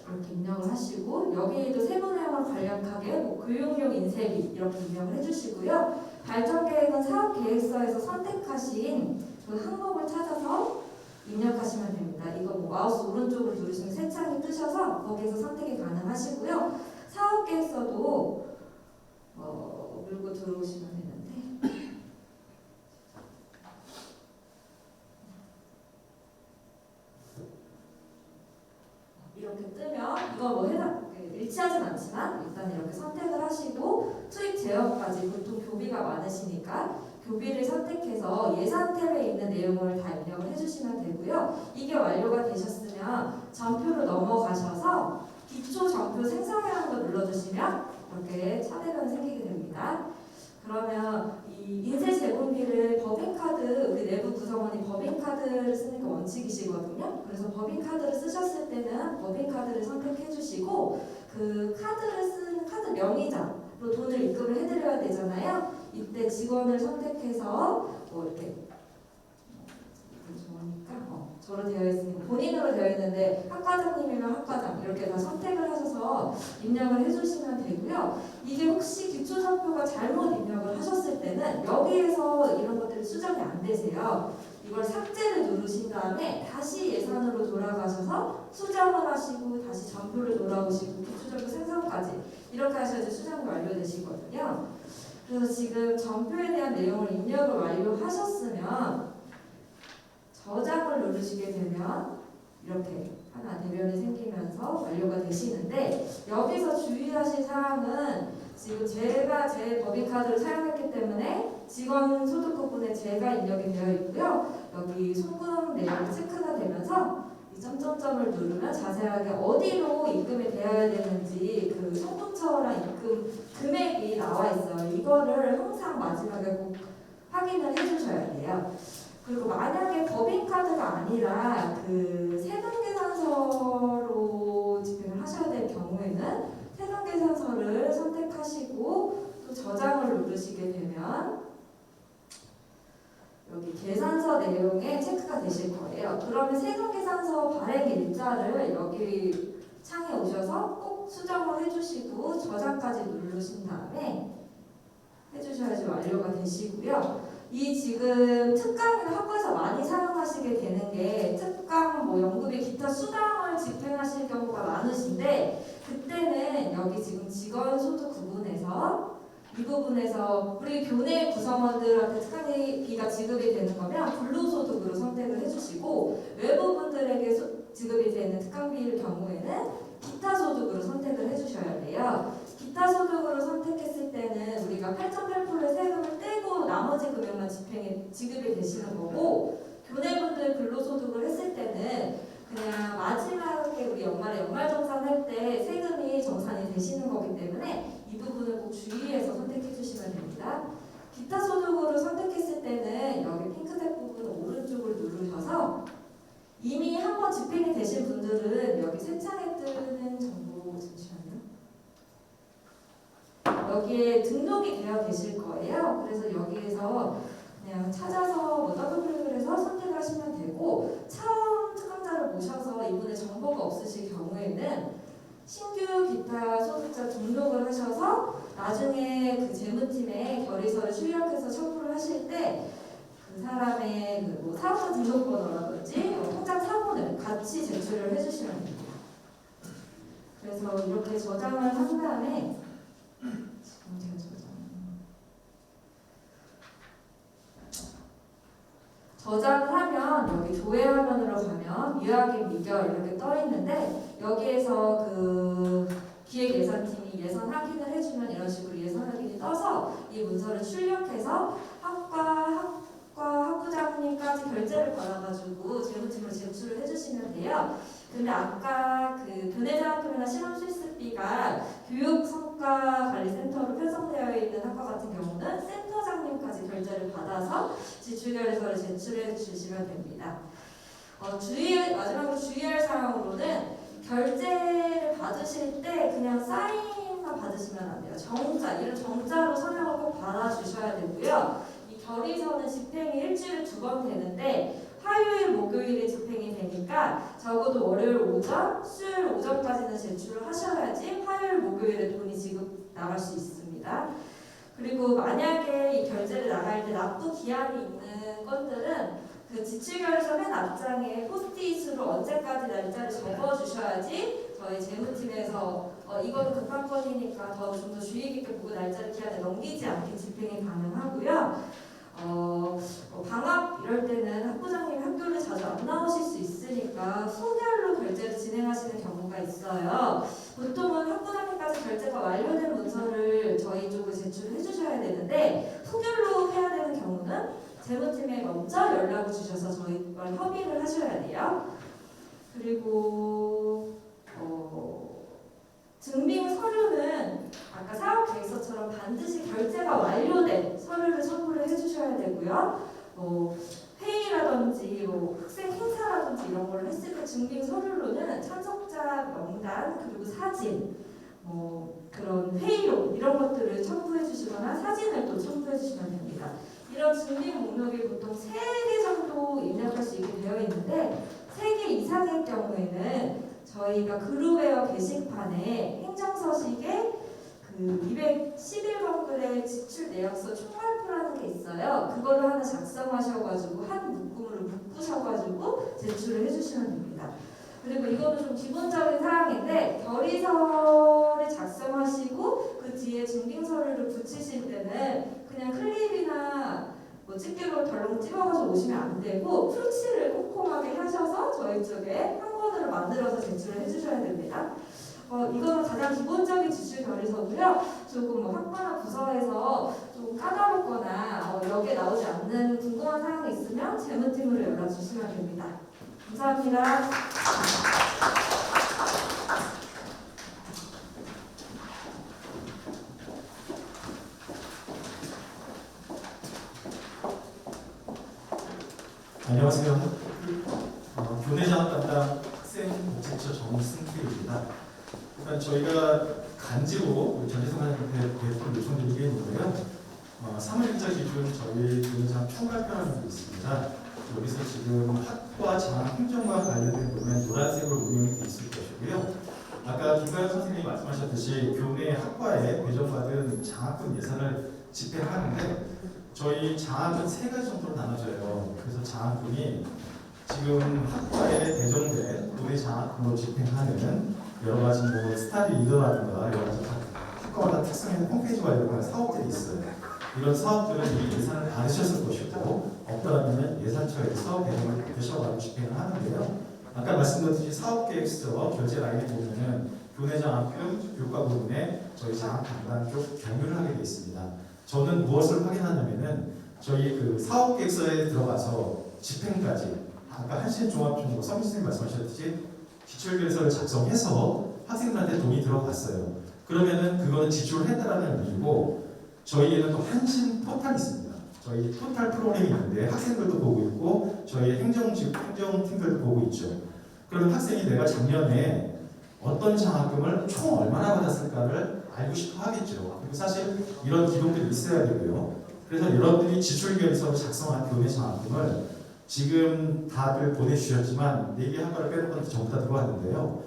이렇게 입력을 하시고 여기에도 세부 내용을 간략하게 교육용 인쇄비 이렇게 입력을 해주시고요. 발전 계획은 사업 계획서에서 선택하신 그 항목을 찾아서 입력하시면 됩니다. 이거 마우스 오른쪽을 누르시면 새 창이 뜨셔서 거기에서 선택이 가능하시고요. 사업 계획서도 물고 들어오시면 되는데 이렇게 뜨면 이거 일치하진 않지만 일단 이렇게 선택을 하시고 투입 제어까지 보통 교비가 많으시니까 교비를 선택해서 예산 탭에 있는 내용을 다 입력을 해주시면 되고요. 이게 완료가 되셨으면 전표로 넘어가셔서 기초 전표 생성이라는 걸 눌러주시면 이렇게 차례가 생기게 됩니다. 그러면 이 인쇄 제공비를 법인카드 우리 내부 구성원이 법인카드를 쓰는 게 원칙이시거든요. 그래서 법인카드를 쓰셨을 때는 법인카드를 선택해 주시고 그 카드를 쓰는 카드 명의자로 돈을 입금을 해드려야 되잖아요. 이때 직원을 선택해서 이렇게 저로 되어 있으니까 본인으로 되어 있는데 학과장님이면 학과장 이렇게 다 선택을 하셔서 입력을 해주시면 되고요. 이게 혹시 기초전표가 잘못 입력을 하셨을 때는 여기에서 이런 것들이 수정이 안 되세요. 이걸 삭제를 누르신 다음에 다시 예산으로 돌아가셔서 수정을 하시고 다시 전표를 돌아오시고 기초전표 생성까지 이렇게 하셔야지 수정이 완료되시거든요. 그래서 지금 전표에 대한 내용을 입력을 완료하셨으면 저장을 누르시게 되면 이렇게 하나 대면이 생기면서 완료가 되시는데 여기서 주의하실 사항은 지금 제가 제 법인카드를 사용했기 때문에 직원 소득 부분에 제가 입력이 되어 있고요. 여기 송금 내역이 체크가 되면서 이 점점점을 누르면 자세하게 어디로 입금이 되어야 되는지 그 송금처랑 입금 금액이 나와 있어요. 이거를 항상 마지막에 꼭 확인을 해주셔야 돼요. 그리고 만약에 법인카드가 아니라 그 세금계산서로 집행을 하셔야 될 경우에는 세금계산서를 선택하시고 또 저장을 누르시게 되면 여기 계산서 내용에 체크가 되실 거예요. 그러면 세금계산서 발행 일자를 여기 창에 오셔서 꼭 수정을 해주시고 저장까지 누르신 다음에 해주셔야지 완료가 되시고요. 이 지금 특강을 학교에서 많이 사용하시게 되는 게 특강, 연구비, 기타 수강을 집행하실 경우가 많으신데 그때는 여기 지금 직원 소득 구분에서 이 부분에서 우리 교내 구성원들한테 특강비가 지급이 되는 거면 근로소득으로 선택을 해주시고 외부분들에게 지급이 되는 특강비일 경우에는 기타 소득으로 선택을 해주셔야 돼요. 기타 소득으로 선택했을 때는 우리가 8.8%의 세금을 떼고 나머지 금액만 지급이 되시는 거고 교내분들 근로소득을 했을 때는 그냥 마지막에 우리 연말정산할 때 세금이 정산이 되시는 거기 때문에 이 부분을 꼭 주의해서 선택해 주시면 됩니다. 기타 소득으로 선택했을 때는 여기 핑크색 부분 오른쪽을 누르셔서 이미 한번 집행이 되신 분들은 여기 새 창에 뜨는 정보 잠시만요. 여기에 등록이 되어 계실 거예요. 그래서 여기에서 그냥 찾아서 더블 클릭을 해서 선택을 하시면 되고 처음 특강자를 모셔서 이분의 정보가 없으실 경우에는 신규 기타 소득자 등록을 하셔서 나중에 그 재무팀에 결의서를 출력해서 첨부를 하실 때 그 사람의 그 사업자 등록번호라든지 통장 사본을 같이 제출을 해주시면 됩니다. 그래서 이렇게 저장을 한 다음에 지금 제가 저장을 하면 여기 조회 화면으로 가면 미확인 미결 이렇게 떠 있는데 여기에서 그 기획예산팀이 예산 확인을 해주면 이런 식으로 예산 확인이 떠서 이 문서를 출력해서 학부장님까지 결제를 받아가지고 재무팀으로 제출을 해주시면 돼요. 근데 아까 그 교내장학금이나 실험 실습비가 교육성과관리센터로 편성되어 있는 학과 같은 경우는 센터장님까지 결제를 받아서 지출결의서를 제출해 주시면 됩니다. 마지막으로 주의할 사항으로는 결제를 받으실 때 그냥 사인만 받으시면 안 돼요. 정자, 이런 정자로 서명을 꼭 받아주셔야 되고요. 이 결의서는 집행이 일주일에 2번 되는데 화요일, 목요일에 집행이 되니까 적어도 월요일 오전, 수요일 오전까지는 제출을 하셔야지 화요일, 목요일에 돈이 지급 나갈 수 있습니다. 그리고 만약에 이 결제를 나갈 때 납부 기한이 있는 건들은 그 지출결의서 맨 앞장에 포스트잇으로 언제까지 날짜를 적어주셔야지 저희 재무팀에서 이건 급한 건이니까 좀 더 주의 깊게 보고 날짜를 기한을 넘기지 않게 집행이 가능하고요. 방학 이럴 때는 학부장님이 학교를 자주 안 나오실 수 있으니까 소멸로 결제를 진행하시는 경우가 있어요. 보통은 학부장님까지 결제가 완료된 문서를 저희 쪽에 제출을 해주셔야 되는데 소멸로 해야 되는 경우는 재무팀에 먼저 연락을 주셔서 저희와 협의를 하셔야 돼요. 그리고 증빙 서류는 아까 사업계획서처럼 반드시 결제가 완료된 서류를 첨부를 해주셔야 되고요. 회의라든지 학생 행사라든지 이런 걸 했을 때 증빙 서류로는 참석자 명단 그리고 사진 그런 회의록 이런 것들을 첨부해 주시거나 사진을 또 첨부해 주시면 됩니다. 이런 증빙 목록이 보통 3개 정도 입력할 수 있게 되어 있는데 3개 이상의 경우에는 저희가 그룹웨어 게시판에 행정서식에 그 211번글의 지출 내역서 총괄표라는 게 있어요. 그거를 하나 작성하셔가지고 한 묶음으로 묶으셔가지고 제출을 해주시면 됩니다. 그리고 이거는 좀 기본적인 사항인데 결의서를 작성하시고 그 뒤에 증빙 서류를 붙이실 때는 그냥 클립이나 집게로 덜렁 찍어가지고 오시면 안 되고 풀칠을 꼼꼼하게 하셔서 저희 쪽에 한 권으로 만들어서 제출을 해주셔야 됩니다. 이거는 가장 기본적인 지출 결의서고요. 조금 학과나 부서에서 좀 까다롭거나 여기에 나오지 않는 궁금한 사항이 있으면 재무팀으로 연락 주시면 됩니다. 감사합니다. 안녕하세요. 교내장학 담당 학생 복지처 정승태입니다. 일단 저희가 간지로 전재승한테 배포를 요청드린 게 있는데요. 3일자 기준 저희 교내장 총괄표라는 게 있습니다. 여기서 지금 학과 장학 행정과 관련된 부분은 노란색으로 운영이 되어 있을 것이고요. 아까 김가연 선생님이 말씀하셨듯이 교내 학과에 배정받은 장학금 예산을 집행하는데 저희 장학은 3가지 정도로 나눠져요. 그래서 장학금이 지금 학과에 배정된 교내 장학금으로 집행하는 여러 가지 뭐 스타디 리더라든가 여러 가지 학과마다 특성에 있는 홈페이지 관련된 사업들이 있어요. 이런 사업들은 이 예산을 받으셨을 것이고 없더라면 예산처에서 배정을 되셔가지고 집행을 하는데요. 아까 말씀드렸듯이 사업계획서 결제 라인에 보면은 교내 장학금 교과 부분에 저희 장학 담당 쪽 경유를 하게 되어 있습니다. 저는 무엇을 확인하냐면은 저희 그 사업계획서에 들어가서 집행까지 아까 한신종합중고 서비스님 말씀하셨듯이 기출계획서를 작성해서 학생들한테 돈이 들어갔어요. 그러면은 그거는 지출을 했다라는 의미고 저희에는 또 한신 포탈이 있습니다. 저희 포탈 프로그램이 있는데 학생들도 보고 있고 저희 행정팀들도 보고 있죠. 그러면 학생이 내가 작년에 어떤 장학금을 총 얼마나 받았을까를 알고 싶어 하겠죠. 그리고 사실 이런 기록들이 있어야 되고요. 그래서 여러분들이 지출계획서를 작성한 교내 장학금을 지금 다들 보내주셨지만 4개 학과를 빼놓고 전부 다 들어왔는데요.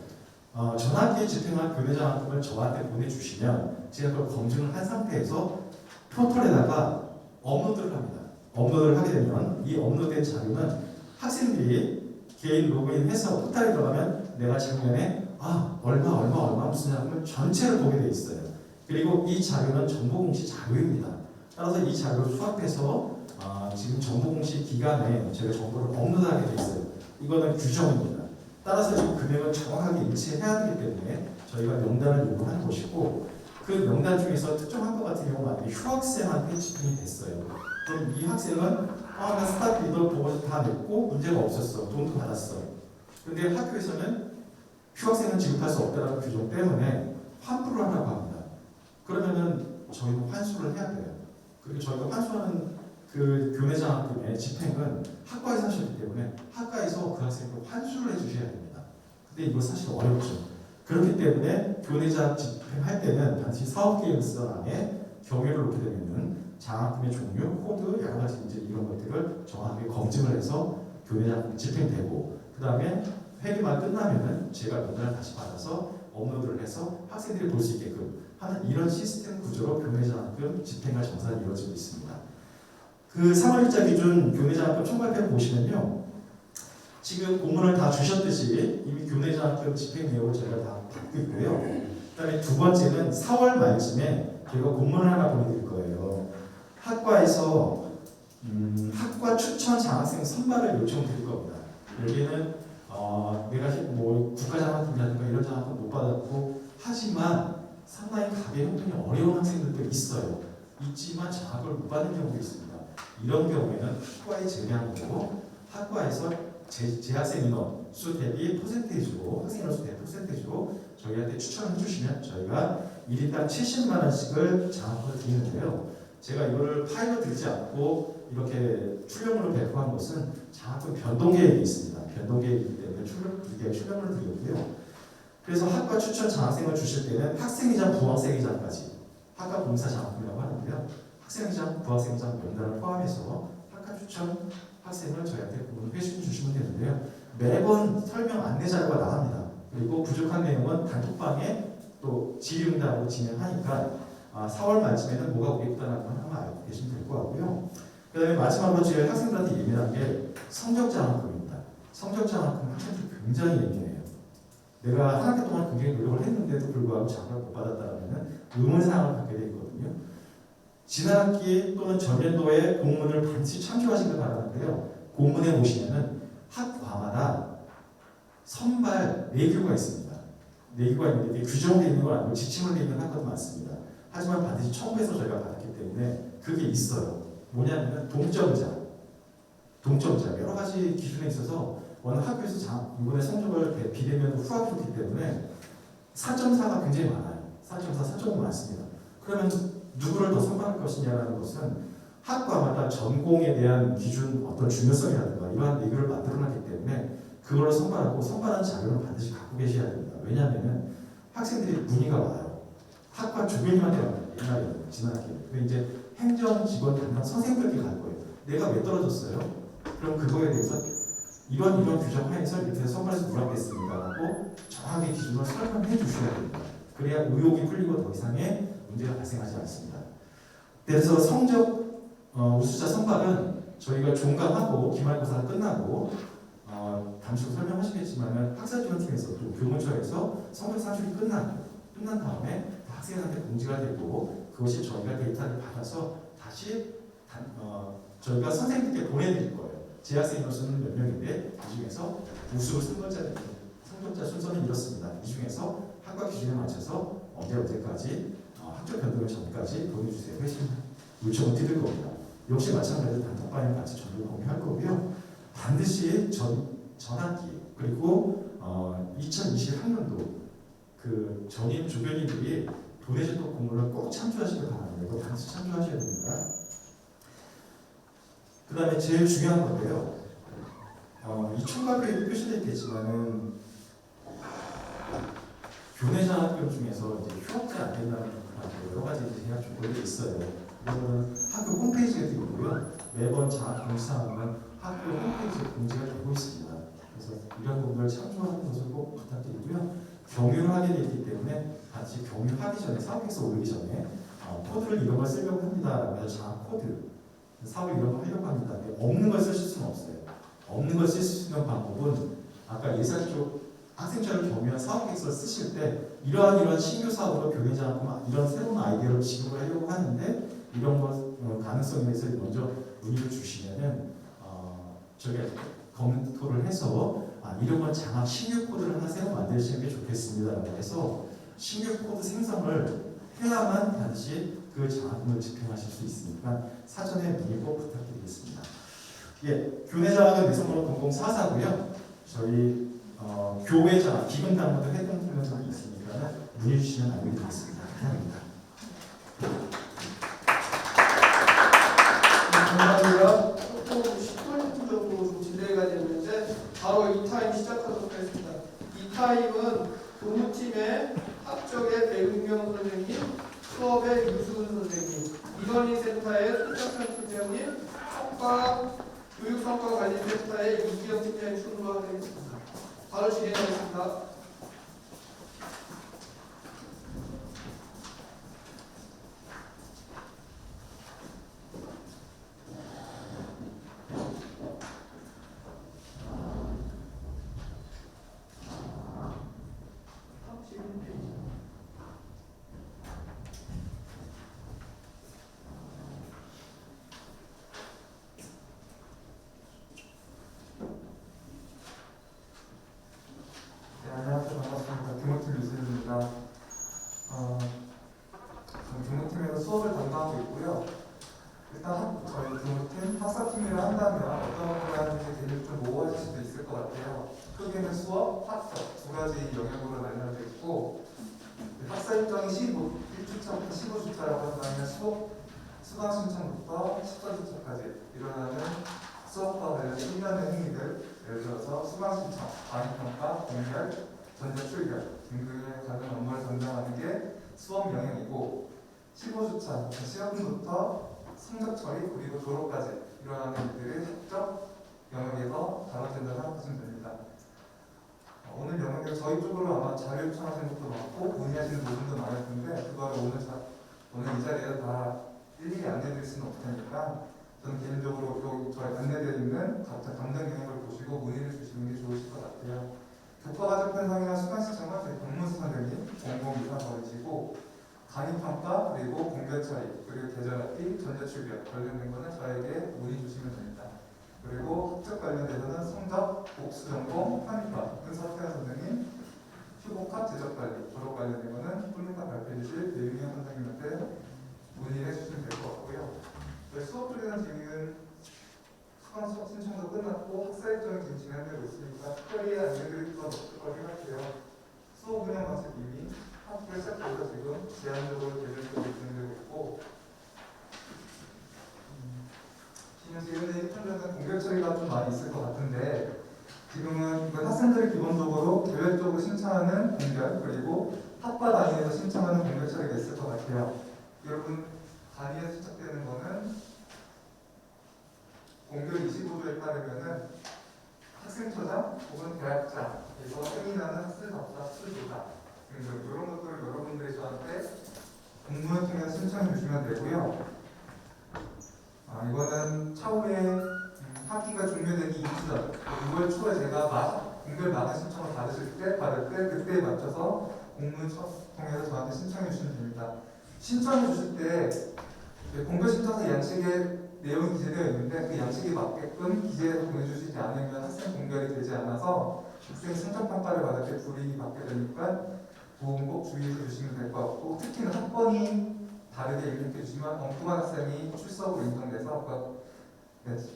전학기에 집행한 교내 장학금을 저한테 보내주시면 제가 그걸 검증을 한 상태에서 포털에다가 업로드를 합니다. 업로드를 하게 되면 이 업로드된 자료는 학생들이 개인 로그인해서 포털에 들어가면 내가 작년에 얼마 무슨 장학금을 전체를 보게 돼 있어요. 그리고 이 자료는 정보공시 자료입니다. 따라서 이 자료를 수합해서 지금 정보공시 기간에 저희가 정보를 업로드하게 돼 있어요. 이거는 규정입니다. 따라서 지금 금액을 정확하게 일치해야 되기 때문에 저희가 명단을 요구하는 것이고 그 명단 중에서 특정 학과 같은 경우 만약에 휴학생한테 집행이 됐어요. 그럼 이 학생은 나 스타트 리더 보고서 다 냈고 문제가 없었어. 돈도 받았어. 근데 학교에서는 휴학생은 지급할 수 없다는 규정 때문에 환불을 하라고 합니다. 그러면은 저희는 환수를 해야 돼요. 그리고 저희가 환수하는 그 교내 장학금의 집행은 학과에서 하셨기 때문에 학과에서 그 학생을 환수를 해주셔야 됩니다. 근데 이거 사실 어렵죠. 그렇기 때문에 교내 장학 집행할 때는 반드시 사업계획서란에 경위를 놓게 되면은 장학금의 종류, 코드 여러 가지 이제 이런 것들을 정확하게 검증을 해서 교내 장학금 집행되고 그 다음에 회계만 끝나면은 제가 명단을 다시 받아서 업로드를 해서 학생들이 볼 수 있게끔 하는 이런 시스템 구조로 교내 장학금 집행과 정산이 이루어지고 있습니다. 그 3월 1자 기준 교내 장학금 총괄표를 보시면요. 지금 공문을 다 주셨듯이 이미 교내 장학금 집행 내역을 저희가 다 받고 있고요. 그 다음에 두 번째는 4월 말쯤에 저희가 공문을 하나 보내드릴 거예요. 학과에서 학과 추천 장학생 선발을 요청드릴 겁니다. 여기는 내가 뭐 국가장학금이라든가 이런 장학금 못 받았고 하지만 상당히 가계 형편이 어려운 학생들도 있어요. 있지만 장학을 못 받는 경우도 있습니다. 이런 경우에는 학과에 제외한 거고 학과에서 재학생 인원 수 대비 퍼센테이지로 학생 인원 수 대비 퍼센테이지로 저희한테 추천해 주시면 저희가 1인당 70만 원씩을 장학금을 드리는데요. 제가 이거를 파일로 드리지 않고 이렇게 출력물로 배포한 것은 장학금 변동 계획이 있습니다. 변동 계획이기 때문에 출력물을 드리고요. 그래서 학과 추천 장학생을 주실 때는 학생회장, 부학생회장까지 학과 봉사 장학금이라고 하는데요. 학생회장, 부학생회장 명단을 포함해서 학과 추천 학생을 저희한테 회신 주시면 되는데요. 매번 설명 안내 자료가 나갑니다. 그리고 부족한 내용은 단톡방에 또 질의응답으로 진행하니까 4월 말쯤에는 뭐가 오겠다는 건 한번 알고 계시면 될 것 같고요. 그 다음에 마지막으로 제가 학생들한테 예민한 게 성적장학금입니다. 성적장학금 학생들 굉장히 예민해요. 내가 한 학기 동안 굉장히 노력을 했는데도 불구하고 장학을 못 받았다면 의문사항을 갖게 되거든요. 지난 학기 또는 전년도에 공문을 반드시 참조하시길 바라는데요. 공문에 보시면은 학과마다 선발 4교가 있습니다. 4교가 있는데 이게 규정되어 있는 건 아니고 지침을 되어 있는 학과도 많습니다. 하지만 반드시 첨부해서 저희가 받았기 때문에 그게 있어요. 뭐냐면 동점자 여러 가지 기준에 있어서 어느 학교에서 이번에 성적을 비대면으로 후학했기 때문에 4.4가 굉장히 많아요. 4.4, 4.5 많습니다. 그러면 누구를 더 선발할 것이냐라는 것은 학과마다 전공에 대한 기준 어떤 중요성이라든가 이러한 얘기를 만들어놨기 때문에 그걸 선발하고 선발한 자료를 반드시 갖고 계셔야 됩니다. 왜냐하면 학생들이 문의가 와요. 학과 주변님한테 와요. 옛날에 지난학기. 근데 이제 행정 직원 담당 선생님들께 갈 거예요. 내가 왜 떨어졌어요? 그럼 그거에 대해서 이런 규정 하에서 이렇게 선발해서 누락됐습니다라고 정확하게 기준을 설명해 주셔야 됩니다. 그래야 의혹이 풀리고 더 이상의 문제가 발생하지 않습니다. 그래서 성적 우수자 선발은 저희가 종강하고 기말고사 끝나고 잠시 후 설명하시겠지만 학사지원팀에서 또 교문처에서 성적 산출이 끝난 다음에 학생한테 공지가 되고 그것이 저희가 데이터를 받아서 다시 저희가 선생님께 보내드릴 거예요. 재학생 수는 몇 명인데 이 중에서 우수 성적자 순서는 이렇습니다. 이 중에서 학과 기준에 맞춰서 언제까지 학교 변동일 전까지 보내주세요. 회신 요청을 드릴 겁니다. 역시 마찬가지로 단톡방에 같이 정보를 공유할 거고요. 반드시 전학기 그리고 2020학년도 그 전임 주변인들이 도내제법 공부를 꼭 참조하시길 바랍니다. 이거 반드시 참조하셔야 됩니다. 그 다음에 제일 중요한 건데요. 이 총괄표에도 표시되어 있겠지만은 교내 장학금 중에서 이제 휴학자 안 된다는 여러 가지 제약 조건이 있어요. 이거는 학교 홈페이지에 있고요. 매번 장학 공지사항은 학교 홈페이지에 공지가 되고 있습니다. 그래서 이런 부분을 참조하는 것을 꼭 부탁드리고요. 경유를 하게 되기 때문에 같이 경유하기 전에 사업계획서 올리기 전에 코드를 이런 걸 쓰려고 합니다. 그래서 장학 코드 사업을 이런 거 하려고 합니다. 없는 걸 쓰실 수는 없어요. 없는 걸 쓸 수 있는 방법은 아까 예산 쪽 학생자를 경유한 사업계획서를 쓰실 때 이러한 신규 사업으로 교내장학금 이런 새로운 아이디어를 지급을 하려고 하는데 이런 것 가능성에 대해서 먼저 문의를 주시면은 저희가 검토를 해서 이런 건 장학 신규 코드를 하나 새로 만드시는 게 좋겠습니다라고 해서 신규 코드 생성을 해야만 반드시 그 장학금을 집행하실 수 있으니까 사전에 문의 꼭 부탁드리겠습니다. 예, 교내 장학은 내성번호 0044고요. 저희 교회 장학 기금 당무도 해당되는 점이 있으니까 문의 주시면 알려드리겠습니다. 감사합니다. 감사합니다. 조금 10분 정도 좀 딜레이가 됐는데 바로 이 타임 시작하도록 하겠습니다. 이 타임은 교무팀의 합격의 배은경 선생님, 수업의 유수은 선생님, 이건희 센터의 손정현 팀장님, 교육성과관리센터의 이기영 팀장님 순서하겠습니다. 바로 진행하겠습니다. 안녕하세요. 반갑습니다. 교무팀 유수입니다. 저는 교무팀에서 수업을 담당하고 있고요. 일단 저희 교무팀 학사팀이라 한다면 어떤 걸 하는지 되게 좀 모호하실 수도 있을 것 같아요. 크게는 수업, 학사 두 가지 영역으로 나뉘어져 있고 학사 일정이 1주차부터 15주차라고 한다면 수강 신청부터 14주차까지 일어나는 수업과 관련 일련의 행위들, 예를 들어서 수강 신청, 강의평가, 공별, 전자 출결 등등의 다른 업무를 담당하는 게 수업 영역이고 15주차, 시험부터 성적 처리 그리고 졸업까지 일어나는 일들이 학적 영역에서 다뤄진다고 생각하시면 됩니다. 오늘 영역에서 저희 쪽으로 아마 자료 요청하시는 것도 많고 문의하시는 부분도 많을 텐데 그거를 오늘 이 자리에서 다 일일이 안내드릴 수는 없을 테니까 저는 개인적으로 저희 안내되어 있는 각자 담당 영역을 보시고 문의를 주시는 게 좋으실 것 같아요. 교과과정 편성이나 수강 신청은 저희 박문수 선생님 공공이사 버리시고 강의평가 그리고 공별 처리 그리고 계절학기 전자출결 관련된 거는 저에게 문의 주시면 됩니다. 그리고 학적 관련돼서는 성적, 복수전공, 편입과 은사태현 선생님, 휴복학 제적관리, 졸업 관련된 거는 훌륭한 발표해 주실 배윤현 선생님한테 문의해 주시면 될 것 같고요. 저희 수업 들리는 지금 수강 신청도 끝났고 학사 일정이 지금 진행되고 있으니까 특별히 알려드릴 건 없을 것 같아요. 수업 운영 방식 이미 학교를 시작해서 지금 제한적으로 계획적으로 진행되고 있고 지금 일편에는 공별 처리가 좀 많이 있을 것 같은데 지금은 학생들이 기본적으로 계획적으로 신청하는 공별 그리고 학과 단위에서 신청하는 공별 처리가 있을 것 같아요. 여러분 단위에서 시작되는 거는 공별 25조에 따르면은 학생처장 혹은 대학장에서 승인하는 학술답사, 학술조사 이런 것들을 여러분들이 저한테 공문을 통해서 신청해 주시면 되고요. 많은 신청을 받을 때 그때에 맞춰서 공문 통해서 저한테 신청해 주시면 됩니다. 신청해 주실 때 공개 신청서 양식에 내용이 기재되어 있는데 그 양식에 맞게끔 기재해서 보내주시지 않으면 학생 공개가 되지 않아서 학생이 성적평가를 받을 때 불이익이 받게 되니까 그건 꼭 주의해 주시면 될 것 같고, 특히나 학번이 다르게 입력해 주시면 엉뚱한 학생이 출석으로 인정돼서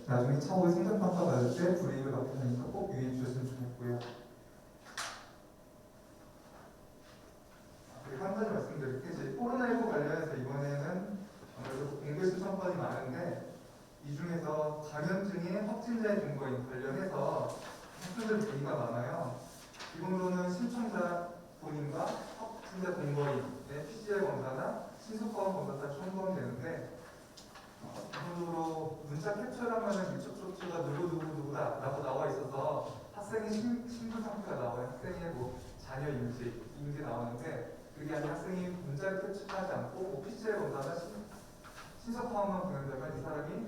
나중에 차후에 성적평가 받을 때 불이익을 받게 되니까 꼭 유의해 주셨으면 좋겠고요. 그리고 한 가지 말씀드릴 게 이제 코로나19 관련해서 이번에는 아무래도 공개 신청권이 많은데 이 중에서 감염증의 확진자의 증거인 관련해서 학생들 문의가 많아요. 기본으로는 신청자 본인과 확진자 동거인의 PCR 검사나 신속항원 검사가 첨부하면 되는데 기본적으로 문자 캡처를 하면 밀접 조치가 누구누구누구다 라고 나와 있어서 학생의 신분 상태가 나와요. 학생의 뭐 자녀 인지 나오는데 그게 아니라 학생이 문자를 캡처하지 않고 PCR 검사나 신속항원만 보낸다면 이 사람이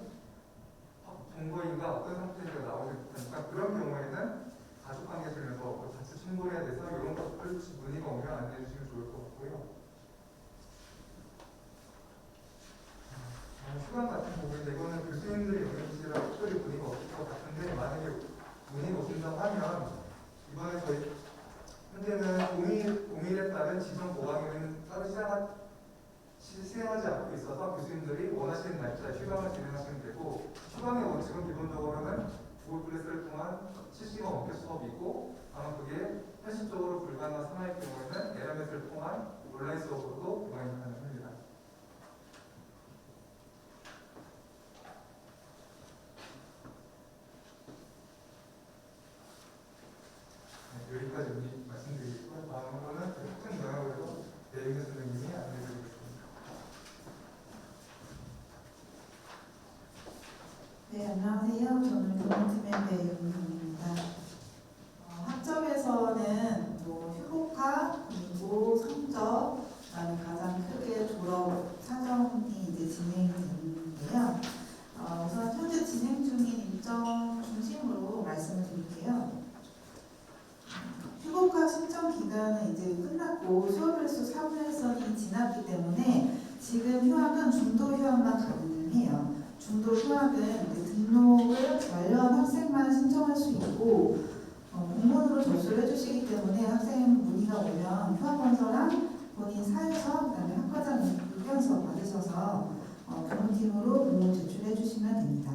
동거인가 어떤 상태인가 나오게 되니까 그런 경우에는 가족관계 중에서 같이 청구해야 돼서 이런 것들 혹시 문의가 오면 안내해 주시면 좋을 것 같고요. 휴강 같은 부분인데 이거는 교수님들이 영역실이라 특별히 문의가 없을 것 같은데 만약에 문의가 오신다고 하면 이번에 저희 현재는 공일에 따른 지정 보강에는 따로 시행하지 않고 있어서 교수님들이 원하시는 날짜에 휴강을 진행하시면 되고, 휴강의 원칙은 기본적으로는 구글 클래스를 통한 실시간 원격 수업이고 아마 그게 현실적으로 불가능한 상황일 경우에는 LMS를 통한 온라인 수업으로도 보강이 가능합니다. 네, 여기까지 말씀드리고요. 다음으로는 특정 영역으로 대인교 선생님이 안내해드리겠습니다. 네, 안녕하세요. 저는 교문팀의 배윤경입니다. 학점에서는 휴복화, 그리고 성적, 그다음에 가장 크게 졸업 사정이 이제 진행이 되는데요. 우선 현재 진행 중인 일정 중심으로 말씀을 드릴게요. 휴복화 신청 기간은 이제 끝났고 수업일수 3일선이 지났기 때문에 지금 휴학은 중도 휴학만 가능해요. 중도 휴학은 등록을 완료한 학생만 신청할 수 있고 공문으로 접수를 해주시기 때문에 학생 문의가 오면 휴학원서랑 본인 사유서, 그다음에 학과장 의견서 받으셔서 교무팀으로 공문 제출해 주시면 됩니다.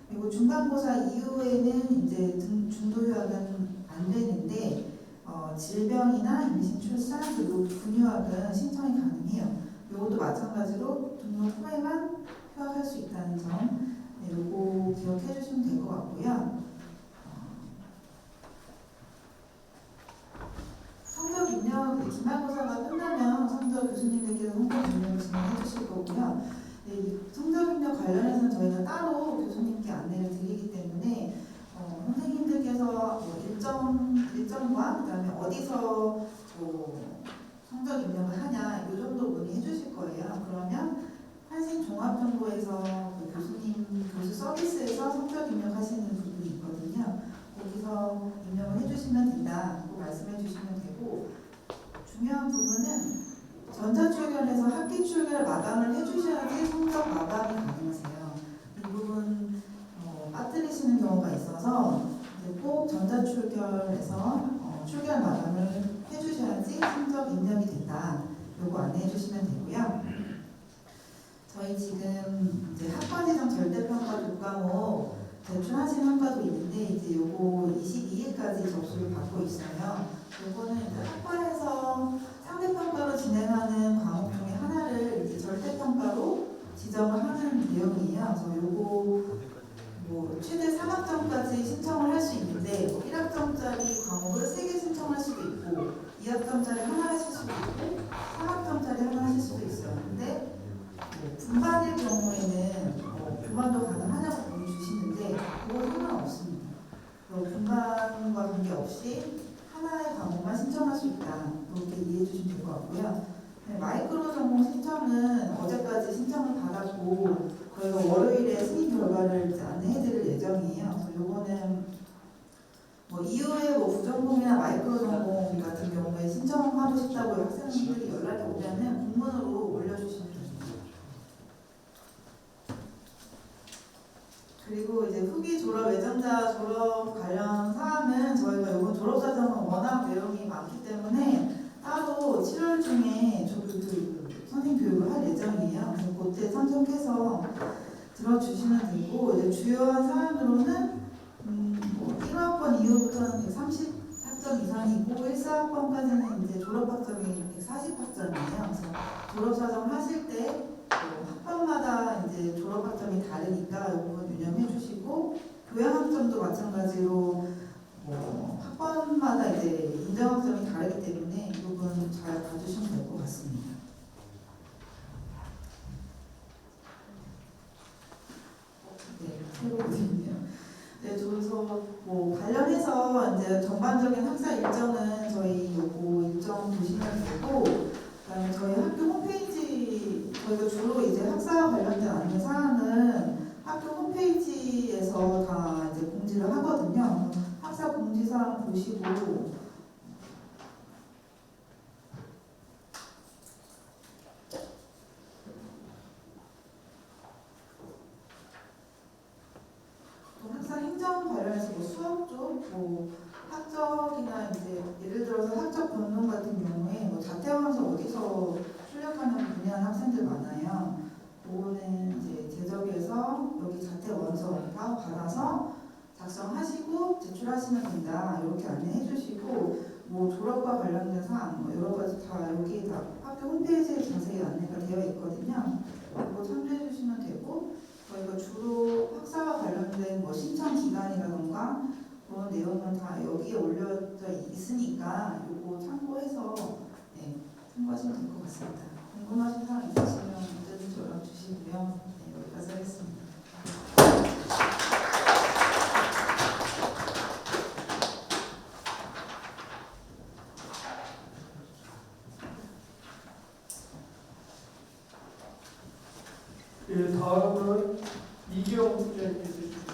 그리고 중간고사 이후에는 이제 중도 휴학은 안 되는데 질병이나 임신, 출산, 그리고 분유학은 신청이 가능해요. 이것도 마찬가지로 등록 후에만 휴학할 수 있다는 점, 요거 기억해 주시면 될 것 같고요. 성적 입력, 기말고사가 끝나면 성적 교수님들께서 성적 입력을 진행해 주실 거고요. 이 성적 입력 관련해서는 저희가 따로 교수님께 안내를 드리기 때문에 선생님들께서 일정과 그다음에 어디서 성적 입력을 하냐 이 정도 문의해 주실 거예요. 그러면 한신종합정보에서 교수 서비스에서 성적 입력하시는 부분이 있거든요. 거기서 입력을 해주시면 된다고 말씀해 주시면 되고, 중요한 부분은 전자출결에서 학기 출결 마감을 해주셔야지 성적 마감이 가능하세요. 이 부분 빠뜨리시는 경우가 있어서 꼭 전자출결에서 출결 마감을 해주셔야지 성적 입력이 된다. 요거 안내해 주시면 되고요. 저희 지금 이제 학과지정 절대평가 교과목 제출하신 학과도 있는데 이제 요거 22일까지 접수를 받고 있어요. 요거는 이제 학과에서 상대평가로 진행하는 과목 중에 하나를 이제 절대평가로 지정을 하는 내용이에요. 그래서 요거 최대 3학점까지 신청을 할 수 있는데 1학점짜리 과목을 3개 신청할 수도 있고 2학점짜리 하나 하실 수도 있고 3학점짜리 하나 하실 수도 있어요. 근데 분반일 경우에는 분반도 가능하냐고 보내주시는데 그거 상관없습니다. 분반과 관계없이 하나의 과목만 신청할 수 있다. 이렇게 이해해 주시면 될 것 같고요. 마이크로 전공 신청은 어제까지 신청을 받았고 저희가 월요일에 승인 결과를 안내해 드릴 예정이에요. 그래서 요거는 이후에 뭐 부전공이나 마이크로 전공 같은 경우에 신청하고 싶다고 학생들이 연락이 오면은 공문으로 올려주시면 됩니다. 그리고 이제 후기 졸업 예정자 졸업 관련 사항은 저희가 이번 졸업사정은 워낙 내용이 많기 때문에 따로 7월 중에 선생님 교육을 할 예정이에요. 그래서 그때 참석해서 들어주시면 되고, 이제 주요한 사항으로는 1학번 이후부터는 130학점 이상이고 1사학번까지는 이제 졸업학점이 140학점이에요. 그래서 졸업사정 하실 때 학번마다 이제 졸업학점이 다르니까 이 부분 유념해 주시고, 교양학점도 마찬가지로 학번마다 이제 인정학점이 다르기 때문에 이 부분 잘 봐주시면 될 것 같습니다. 네, 새로운데요. 네, 그래서 관련해서 이제 전반적인 학사 일정은 저희 요거 일정 보시면 되고, 그다음에 저희 학교 홈페이지, 저희가 주로 이제 학사 관련된 안내 사항은 학교 홈페이지에서 다 이제 공지를 하거든요. 학사 공지사항 보시고, 학사 행정 관련해서 수업 쪽, 학적이나 이제 예를 들어서 학적 본론 같은 경우에 자퇴하면서 어디서 출력하냐고 문의하는 학생들 많아요. 그거는 이제 제적에서 여기 자퇴 원서 다 받아서 작성하시고 제출하시면 된다, 이렇게 안내해 주시고, 졸업과 관련된 사항 여러 가지 다 여기 다 학교 홈페이지에 자세히 안내가 되어 있거든요. 그거 참조해 주시면 되고, 저희가 주로 학사와 관련된 신청 기간이라던가 그런 내용은 다 여기에 올려져 있으니까 이거 참고해서 참고하시면 될 것 같습니다. 궁금하신 사항 있으시면 언제든지 연락 주시고요. 여기까지 하겠습니다. 예, 다음은 이경 국장님께서 해주십니다.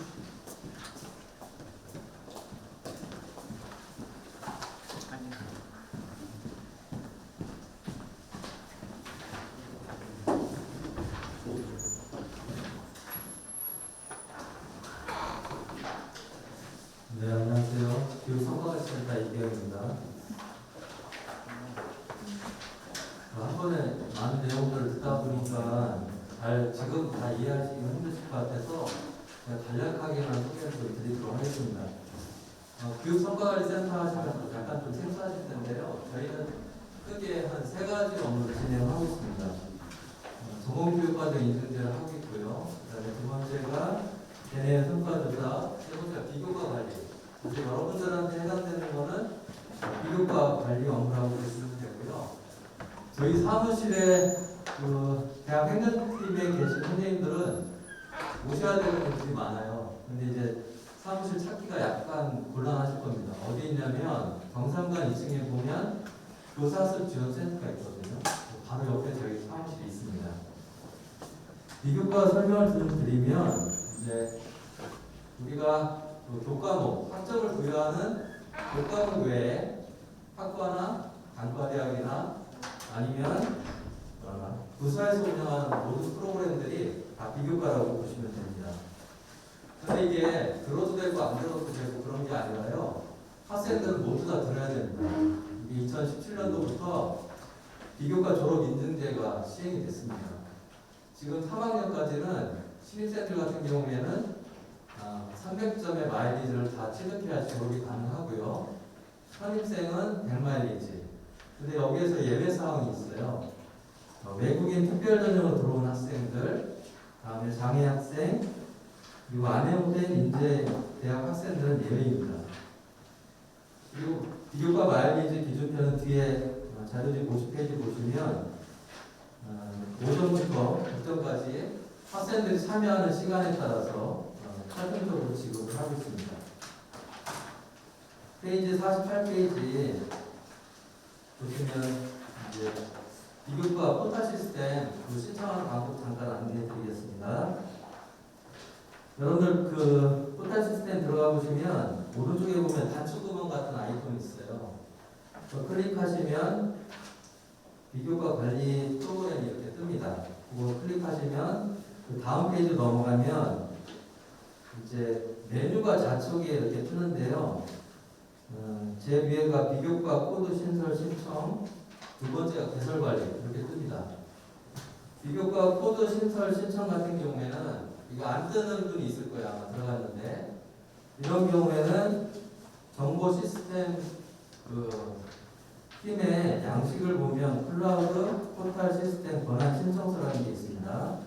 네, 안녕하세요. 교육성과센터 이경입니다. 한 번에 많은 내용들을 듣다 보니까 지금 다 이해하시기 힘드실 것 같아서 제가 간략하게만 소개를 좀 드리도록 하겠습니다. 교육성과관리센터 하시면 약간 좀 생소하실 텐데요. 저희는 크게 한 3가지 업무를 진행하고 있습니다. 전공교육과정 인증제를 하고 있고요. 그 다음에 두 번째가 대내 성과조사, 세 번째가 비교과 관리. 이제 여러분들한테 해당되는 거는 비교과 관리 업무라고 보시면 되고요. 저희 사무실에 대학 행정팀에 계신 선생님들은 오셔야 되는 분들이 많아요. 근데 이제 사무실 찾기가 약간 곤란하실 겁니다. 어디 있냐면 경상관 2층에 보면 교사수 지원센터가 있거든요. 바로 옆에 저희 사무실이 있습니다. 비교과 설명을 좀 드리면 이제 우리가 교과목, 학점을 부여하는 교과목 외에 학과나 단과대학이나 아니면 부서에서 운영하는 모든 프로그램들이 다 비교과라고 보시면 됩니다. 근데 이게 들어도 되고 안 들어도 되고 그런 게 아니라요. 학생들은 모두 다 들어야 됩니다. 이게 2017년도부터 비교과 졸업 인증제가 시행이 됐습니다. 지금 3학년까지는 신입생들 같은 경우에는 300점의 마일리지를 다 취득해야 졸업이 가능하고요. 선입생은 100마일리지. 근데 여기에서 예외사항이 있어요. 외국인 특별전형으로 들어온 학생들, 다음에 장애 학생, 그리고 안해용된 인재 대학 학생들은 예외입니다. 그리고 비교과 마일리지 기준표는 뒤에 자료집 50페이지 보시면 5점부터 9점까지 학생들이 참여하는 시간에 따라서 차등적으로 지급을 하고 있습니다. 페이지 48페이지 보시면 이제 비교과 포탈 시스템 신청하는 방법 잠깐 안내해 드리겠습니다. 여러분들 포탈 시스템 들어가 보시면 오른쪽에 보면 단축구멍 같은 아이콘이 있어요. 저 클릭하시면 비교과 관리 프로그램이 이렇게 뜹니다. 그거 클릭하시면 그 다음 페이지 넘어가면 이제 메뉴가 좌측에 이렇게 뜨는데요. 제 위에가 비교과 코드 신설 신청, 두 번째가 개설 관리 이렇게 뜹니다. 비교과 코드 신설 신청 같은 경우에는 이거 안 뜨는 분이 있을 거예요. 아마 들어갔는데 이런 경우에는 정보 시스템 그 팀의 양식을 보면 클라우드 포탈 시스템 권한 신청서라는 게 있습니다.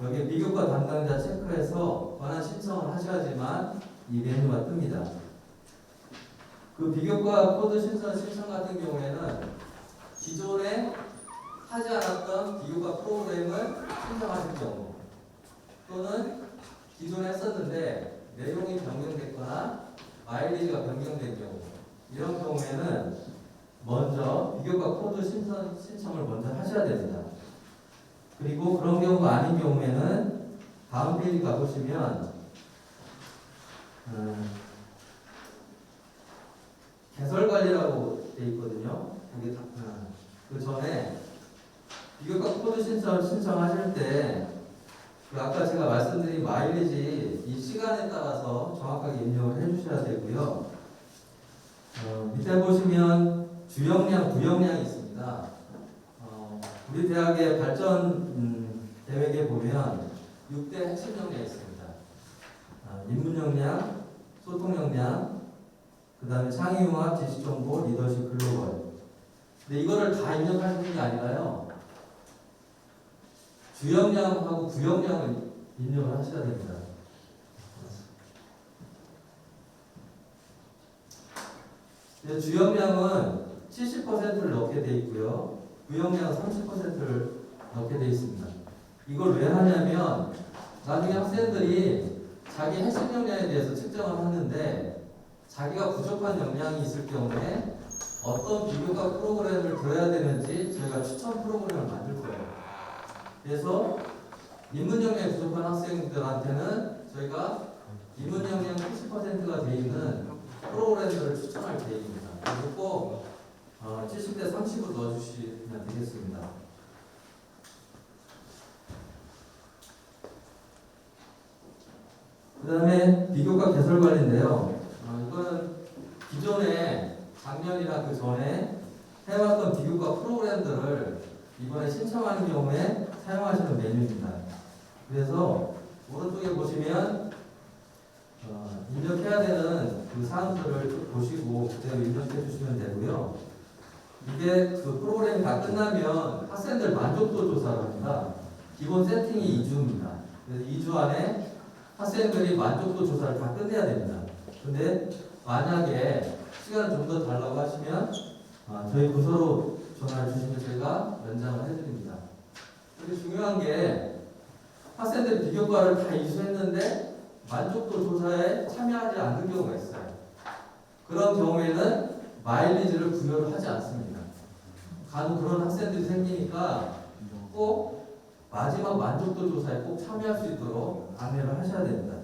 여기 비교과 담당자 체크해서 권한 신청을 하셔야지만 이 메뉴가 뜹니다. 그 비교과 코드 신청 같은 경우에는 기존에 하지 않았던 비교과 프로그램을 신청하실 경우 또는 기존에 했었는데 내용이 변경됐거나 마일리지가 변경된 경우 이런 경우에는 먼저 비교과 코드 신청을 먼저 하셔야 됩니다. 그리고 그런 경우가 아닌 경우에는 다음 페이지 가보시면 개설 관리라고 되어 있거든요. 그 전에 비교과 코드 신청하실 때 그 아까 제가 말씀드린 마일리지 이 시간에 따라서 정확하게 입력을 해주셔야 되고요. 밑에 보시면 주역량, 부역량이 있습니다. 우리 대학의 발전 계획에 보면 6대 핵심 역량이 있습니다. 인문 역량, 소통 역량, 그 다음에 창의융합, 지식정보, 리더십, 글로벌. 근데 이거를 다 입력하시는 게 아니라요. 주역량하고 부역량을 입력을 하셔야 됩니다. 주역량은 70%를 넣게 돼 있고요. 부역량은 30%를 넣게 돼 있습니다. 이걸 왜 하냐면 나중에 학생들이 자기 핵심 역량에 대해서 측정을 하는데 자기가 부족한 역량이 있을 경우에 어떤 비교과 프로그램을 들어야 되는지 저희가 추천 프로그램을 만들 거예요. 그래서 인문 역량이 부족한 학생들한테는 저희가 인문 역량 70%가 되어 있는 프로그램들을 추천할 계획입니다. 그리고 꼭 70대 30을 넣어주시면 되겠습니다. 그 다음에 비교과 개설 관리인데요. 이거는 기존에 작년이나 그 전에 해왔던 비교과 프로그램들을 이번에 신청하는 경우에 사용하시는 메뉴입니다. 그래서 오른쪽에 보시면 입력해야 되는 그 사항들을 쭉 보시고 그대로 입력해 주시면 되고요. 이게 그 프로그램이 다 끝나면 학생들 만족도 조사를 합니다. 기본 세팅이 2주입니다. 그래서 2주 안에 학생들이 만족도 조사를 다 끝내야 됩니다. 근데 만약에 시간을 좀 더 달라고 하시면 저희 부서로 전화를 주시면 저희가 연장을 해드립니다. 그리고 중요한 게 학생들이 비교과를 다 이수했는데 만족도 조사에 참여하지 않는 경우가 있어요. 그런 경우에는 마일리지를 부여를 하지 않습니다. 간혹 그런 학생들이 생기니까 꼭 마지막 만족도 조사에 꼭 참여할 수 있도록 안내를 하셔야 됩니다.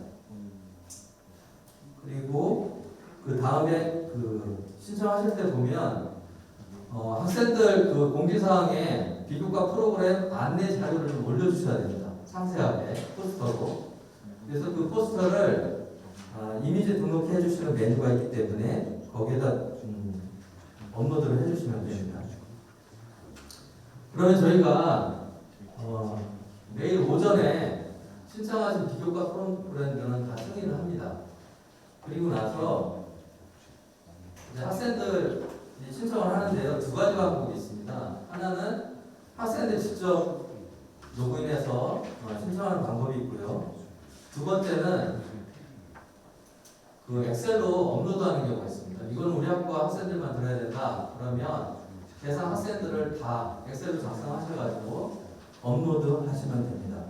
그리고 그 다음에 그 신청하실 때 보면 학생들 그 공지사항에 비교과 프로그램 안내 자료를 좀 올려주셔야 됩니다. 상세하게 포스터로. 그래서 그 포스터를 이미지 등록해 주시는 메뉴가 있기 때문에 거기에다 업로드를 해주시면 됩니다. 그러면 저희가 내일 오전에 신청하신 비교과 프로그램들은 다 승인을 합니다. 그리고 나서 이제 학생들 신청을 하는데요. 두 가지 방법이 있습니다. 하나는 학생들 직접 로그인해서 신청하는 방법이 있고요. 두 번째는 그 엑셀로 업로드하는 경우가 있습니다. 이건 우리 학과 학생들만 들어야 된다. 그러면 대상 학생들을 다 엑셀로 작성하셔가지고 업로드 하시면 됩니다.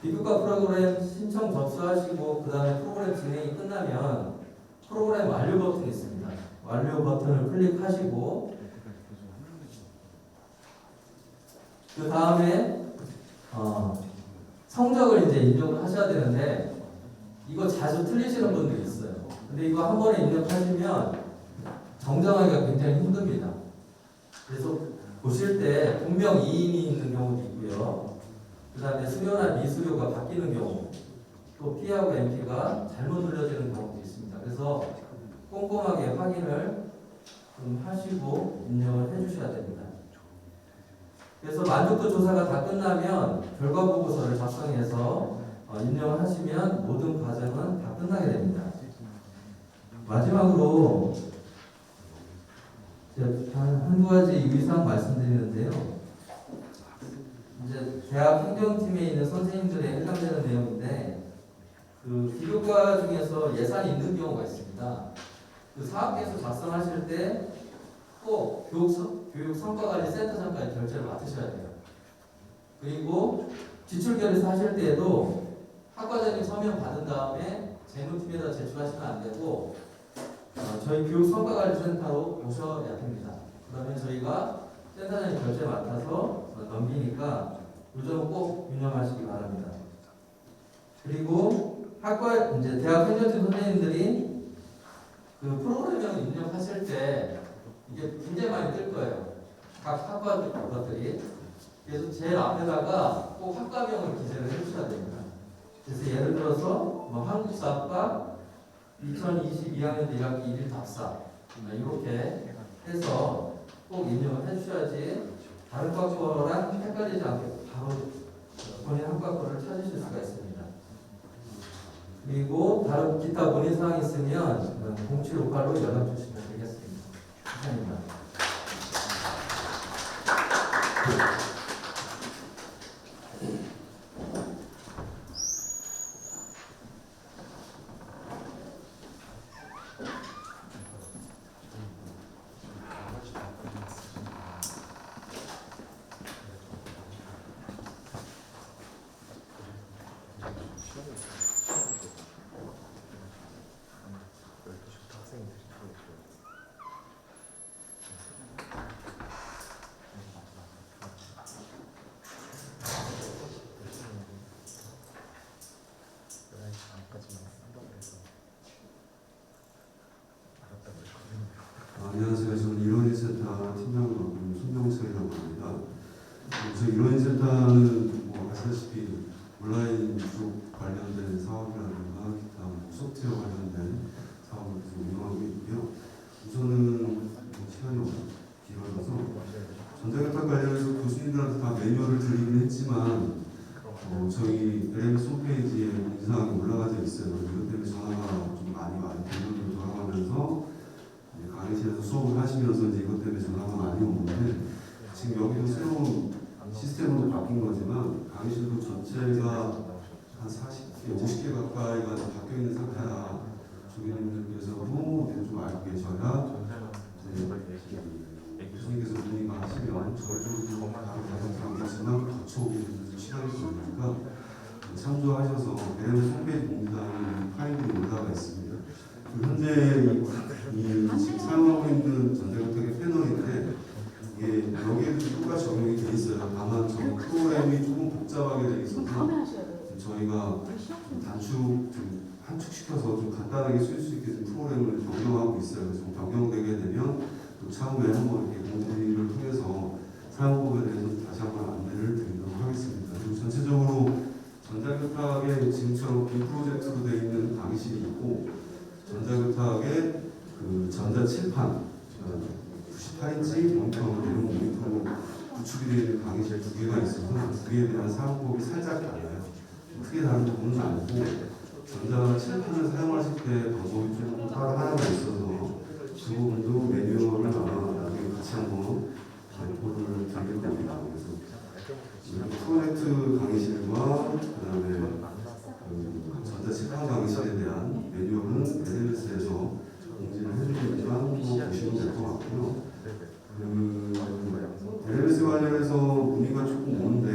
비교과 프로그램 신청 접수하시고 그 다음에 프로그램 진행이 끝나면 프로그램 완료 버튼이 있습니다. 완료 버튼을 클릭하시고 그 다음에 성적을 이제 입력을 하셔야 되는데 이거 자주 틀리시는 분들이 있어요. 근데 이거 한 번에 입력하시면 정정하기가 굉장히 힘듭니다. 그래서 보실 때 분명 이인이 있는 경우도 있고요. 그 다음에 수료나 미수료가 바뀌는 경우, 또 P하고 NP가 잘못 눌려지는 경우도 있습니다. 그래서 꼼꼼하게 확인을 좀 하시고 입력을 해주셔야 됩니다. 그래서 만족도 조사가 다 끝나면 결과 보고서를 작성해서 입력을 하시면 모든 과정은 다 끝나게 됩니다. 마지막으로 한 가지 유의사항 말씀드리는데요. 이제 대학 행정팀에 있는 선생님들에 해당되는 내용인데, 그 기교과 중에서 예산이 있는 경우가 있습니다. 그 사업계획서 작성하실 때 꼭 교육성과관리센터장까지 결제를 맡으셔야 돼요. 그리고 지출결의서 하실 때에도 학과장님 서명 받은 다음에 재무팀에다 제출하시면 안 되고 저희 교육성과관리센터로 오셔야 됩니다. 그러면 저희가 센터장님 결제 맡아서 넘기니까 이 점은 꼭 유념하시기 바랍니다. 그리고 학과 이제 대학 행정팀 선생님들이 그 프로그램명 입력하실 때 이게 굉장히 많이 뜰 거예요. 각 학과 것들이. 그래서 제일 앞에다가 꼭 학과명을 기재를 해주셔야 됩니다. 그래서 예를 들어서 뭐 한국사학과 2022학년 1학기 1일 답사 이렇게 해서 꼭 입력을 해주셔야지 다른 학과랑 헷갈리지 않게 바로 본인 학과 거를 찾으실 수가 있습니다. 그리고 다른 기타 문의 사항이 있으면 0758로 연락 주시면 되겠습니다. 감사합니다. 안녕하세요. 저는 일원인센터 팀장을 맡고 있는 손병석이라고 합니다. 저희 일원인센터는 뭐 아시다시피 온라인 쪽 관련된 사업이라든가 기타 소프트웨어 관련된 사업을 계속 운영하고 있고요. 우선은 시간이 길어져서 전자교탁 관련해서 교수님들한테 다 매뉴얼을 드리긴 했지만 저희 LMS 홈페이지에 공지사항이 올라가져 있어요. 이것 때문에 전화가 좀 많이 대면으로 돌아가면서 강의실에서 수업을 하시면서 이제 이것 때문에 전화가 많이 오는데, 지금 여기도 새로운 시스템으로 바뀐 거지만 강의실도 전체가 한 40개, 50개 가까이가 바뀌어 있는 상태라 조교님들께서도 좀 알고 계셔야 교수님께서 문의가 하시면 저희 쪽으로 바로 가정하겠지만 거쳐오게 되는 시간이 걸리니까 참조하셔서 LMS 홈페이지 공지사항에 파일이 올라가 있습니다. 현재 이 지금 사용하고 있는 전자교탁의 패널인데 이게 여기에도 똑같이 적용이 돼 있어요. 다만 저 프로그램이 조금 복잡하게 돼 있어서 저희가 한축시켜서 좀 간단하게 쓸 수 있게 좀 프로그램을 변경하고 있어요. 그래서 변경되게 되면 또 차후에 한번 이렇게 공지를 통해서 사용법에 대해서 다시 한번 안내를 드리도록 하겠습니다. 그리고 전체적으로 전자교탁에 지금처럼 빔 프로젝트로 되어 있는 강의실이 있고, 전자교탁에 그 전자칠판 98인치 모니터 내용 모니터로 구축이 되어 있는 강의실 2개가 있어서 그에 대한 사용법이 살짝 달라요. 크게 다른 부분은 아니고 전자칠판을 사용하실 때 방법이 좀 따로 하나가 있어서 그 부분도 매뉴얼을 아마 나중에 같이 한번 발표를 드릴 겁니다. 그래서 프로젝트 강의실과 그다음에 전자칠판 강의실에 대한 매뉴얼은 LMS에서 공지를 해주시면 보시면 될 것 같고요. LMS 관련해서 문의가 조금 오는데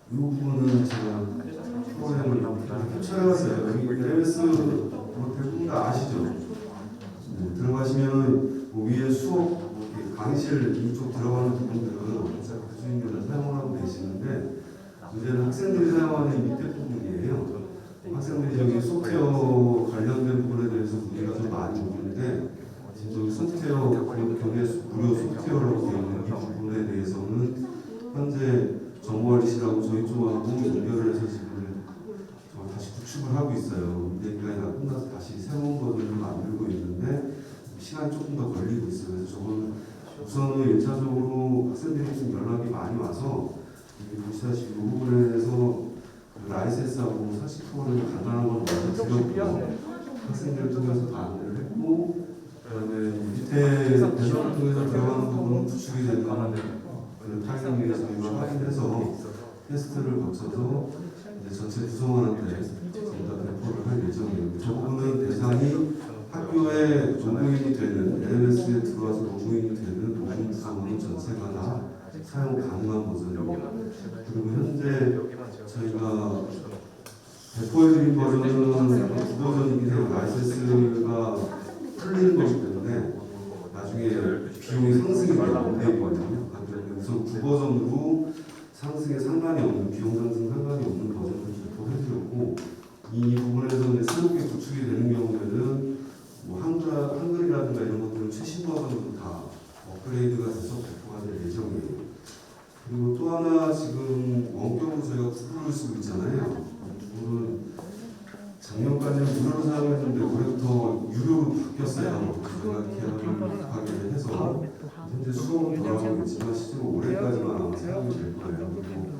이 부분은 제가 프로그램을 캡처해왔어요. 여기 LMS 대부분 다 아시죠? 들어가시면 위에 수업 강의실 이쪽 들어가는 부분들은 교수님들 사용을 하고 계시는데 문제는 학생들이 사용하는 이 밑에 부분이에요. 학생들이 여기 소프트웨어 관련된 부분에 대해서 문의가 좀 많이 오는데 지금 소프트웨어 교내 무료 소프트웨어라고 되어 있는 이 부분에 대해서는 현재 정보관리실하고 저희 쪽하고 연결을 해서 지금 다시 구축을 하고 있어요. 기간이 다 끝나서 다시 새로운 버전을 만들고 있는데 시간이 조금 더 걸리고 있어요. 그래서 저거는 우선은 1차적으로 학생들이 좀 연락이 많이 와서 보시다시피 이 부분에서 그 라이센스하고 사실 토론을 간단한 걸 먼저 드렸고 학생들을 통해서 다 안내를 했고 그다음에 밑에 대상을 통해서 들어가는 부분은 구축이 되는 그 타이밍에 저희가 확인해서 테스트를 거쳐서 이제 전체 구성원한테 전부 다 배포를 할 예정이에요. 저 부분은 대상이 학교에 노무인이 되는 LMS에 들어와서 노무인이 되는 노무인 구성원 전체가 다 사용 가능한 버전입니다. 그리고 현재 저희가 배포해드린 버전은 두 버전이기 때문에 라이센스가 풀리는 거기 때문에 나중에 비용이 상승이 되거든요. 우선 9버전으로 상승에 상관이 없는 비용 상승 상관이 없는 버전을 배포해드렸고 이 부분에서 이제 새롭게 구축이 되는 경우에는 뭐 한글이라든가 이런 것들은 최신 버전으로 다 업그레이드가 돼서 배포가 될 예정이에요. 그리고 또 하나 지금 원격으로 저희가 구글을 쓰고 있잖아요. 구글은 작년까지는 무료로 사용했는데 올해부터 유료로 바뀌었어요. 저희가 계약을 하게 해서 현재 수업은 돌아가고 있지만 실제로 올해까지만 아마 사용이 될 거예요. 그리고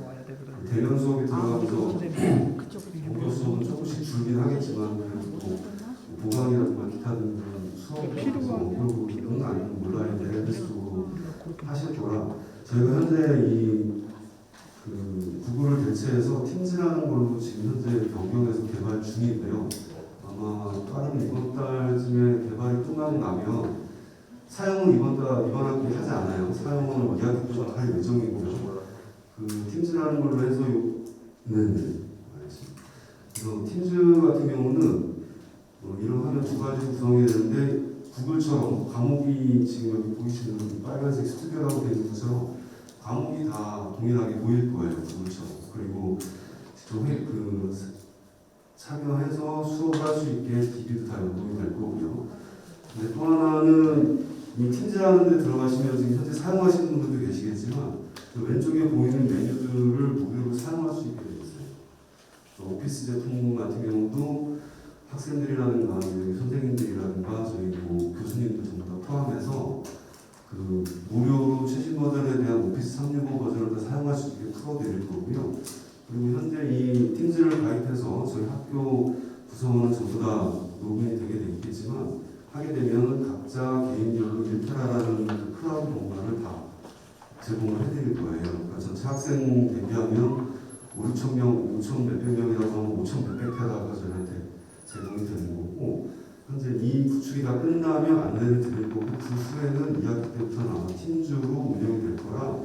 대면 수업이 들어가면서 원격 수업은 조금씩 줄긴 하겠지만 그래도 또 보강이라든가 기타 등등 수업에서 원격으로는 아니면 온라인 LMS로 하실 거라 저희가 현재 그 구글을 대체해서 팀즈라는 걸로 지금 현재 변경해서 개발 중인데요. 아마 빠른 이번 달쯤에 개발이 끝나고 나면 사용은 이번 학기 하지 않아요. 사용은 2학기 동안 할 예정이고요. 그 팀즈라는 걸로 해서 네네. 그래서 팀즈 같은 경우는 이런 화면 두 가지 구성이 되는데 구글처럼 과목이 지금 여기 보이시는 빨간색 스튜디오라고 되어 있는 것처럼 과목이 다 동일하게 보일 거예요. 구글처럼. 그리고 참여해서 수업을 할 수 있게 DB도 다 연동이 될 거고요. 근데 또 하나는 이 팀즈라는 데 들어가시면 지금 현재 사용하시는 분들도 계시겠지만 그 왼쪽에 보이는 메뉴들을 무료로 사용할 수 있게 되어 있어요. 오피스 제품 같은 경우도 학생들이라든가 선생님들이라든가 저희 뭐 교수님들 전부 다 포함해서 그 무료로 최신 버전에 대한 오피스 365 버전을 다 사용할 수 있게 풀어드릴 거고요. 그리고 현재 이 팀즈를 가입해서 저희 학교 구성원은 전부 다 로그인이 되게 돼 있겠지만 하게 되면 각자 개인별로 1테라라는 그 클라우드 공간을 다 제공을 해드릴 거예요. 그러니까 전체 학생 대비하면 5,6,000 명, 5,000 몇백 명이라고 하면 5,000 몇백 테라가 저희한테 제공이 되는 거고 현재 이 구축이 다 끝나면 안내를 드릴 거고 그 후에는 2학기 때부터는 아마 팀즈로 운영이 될 거라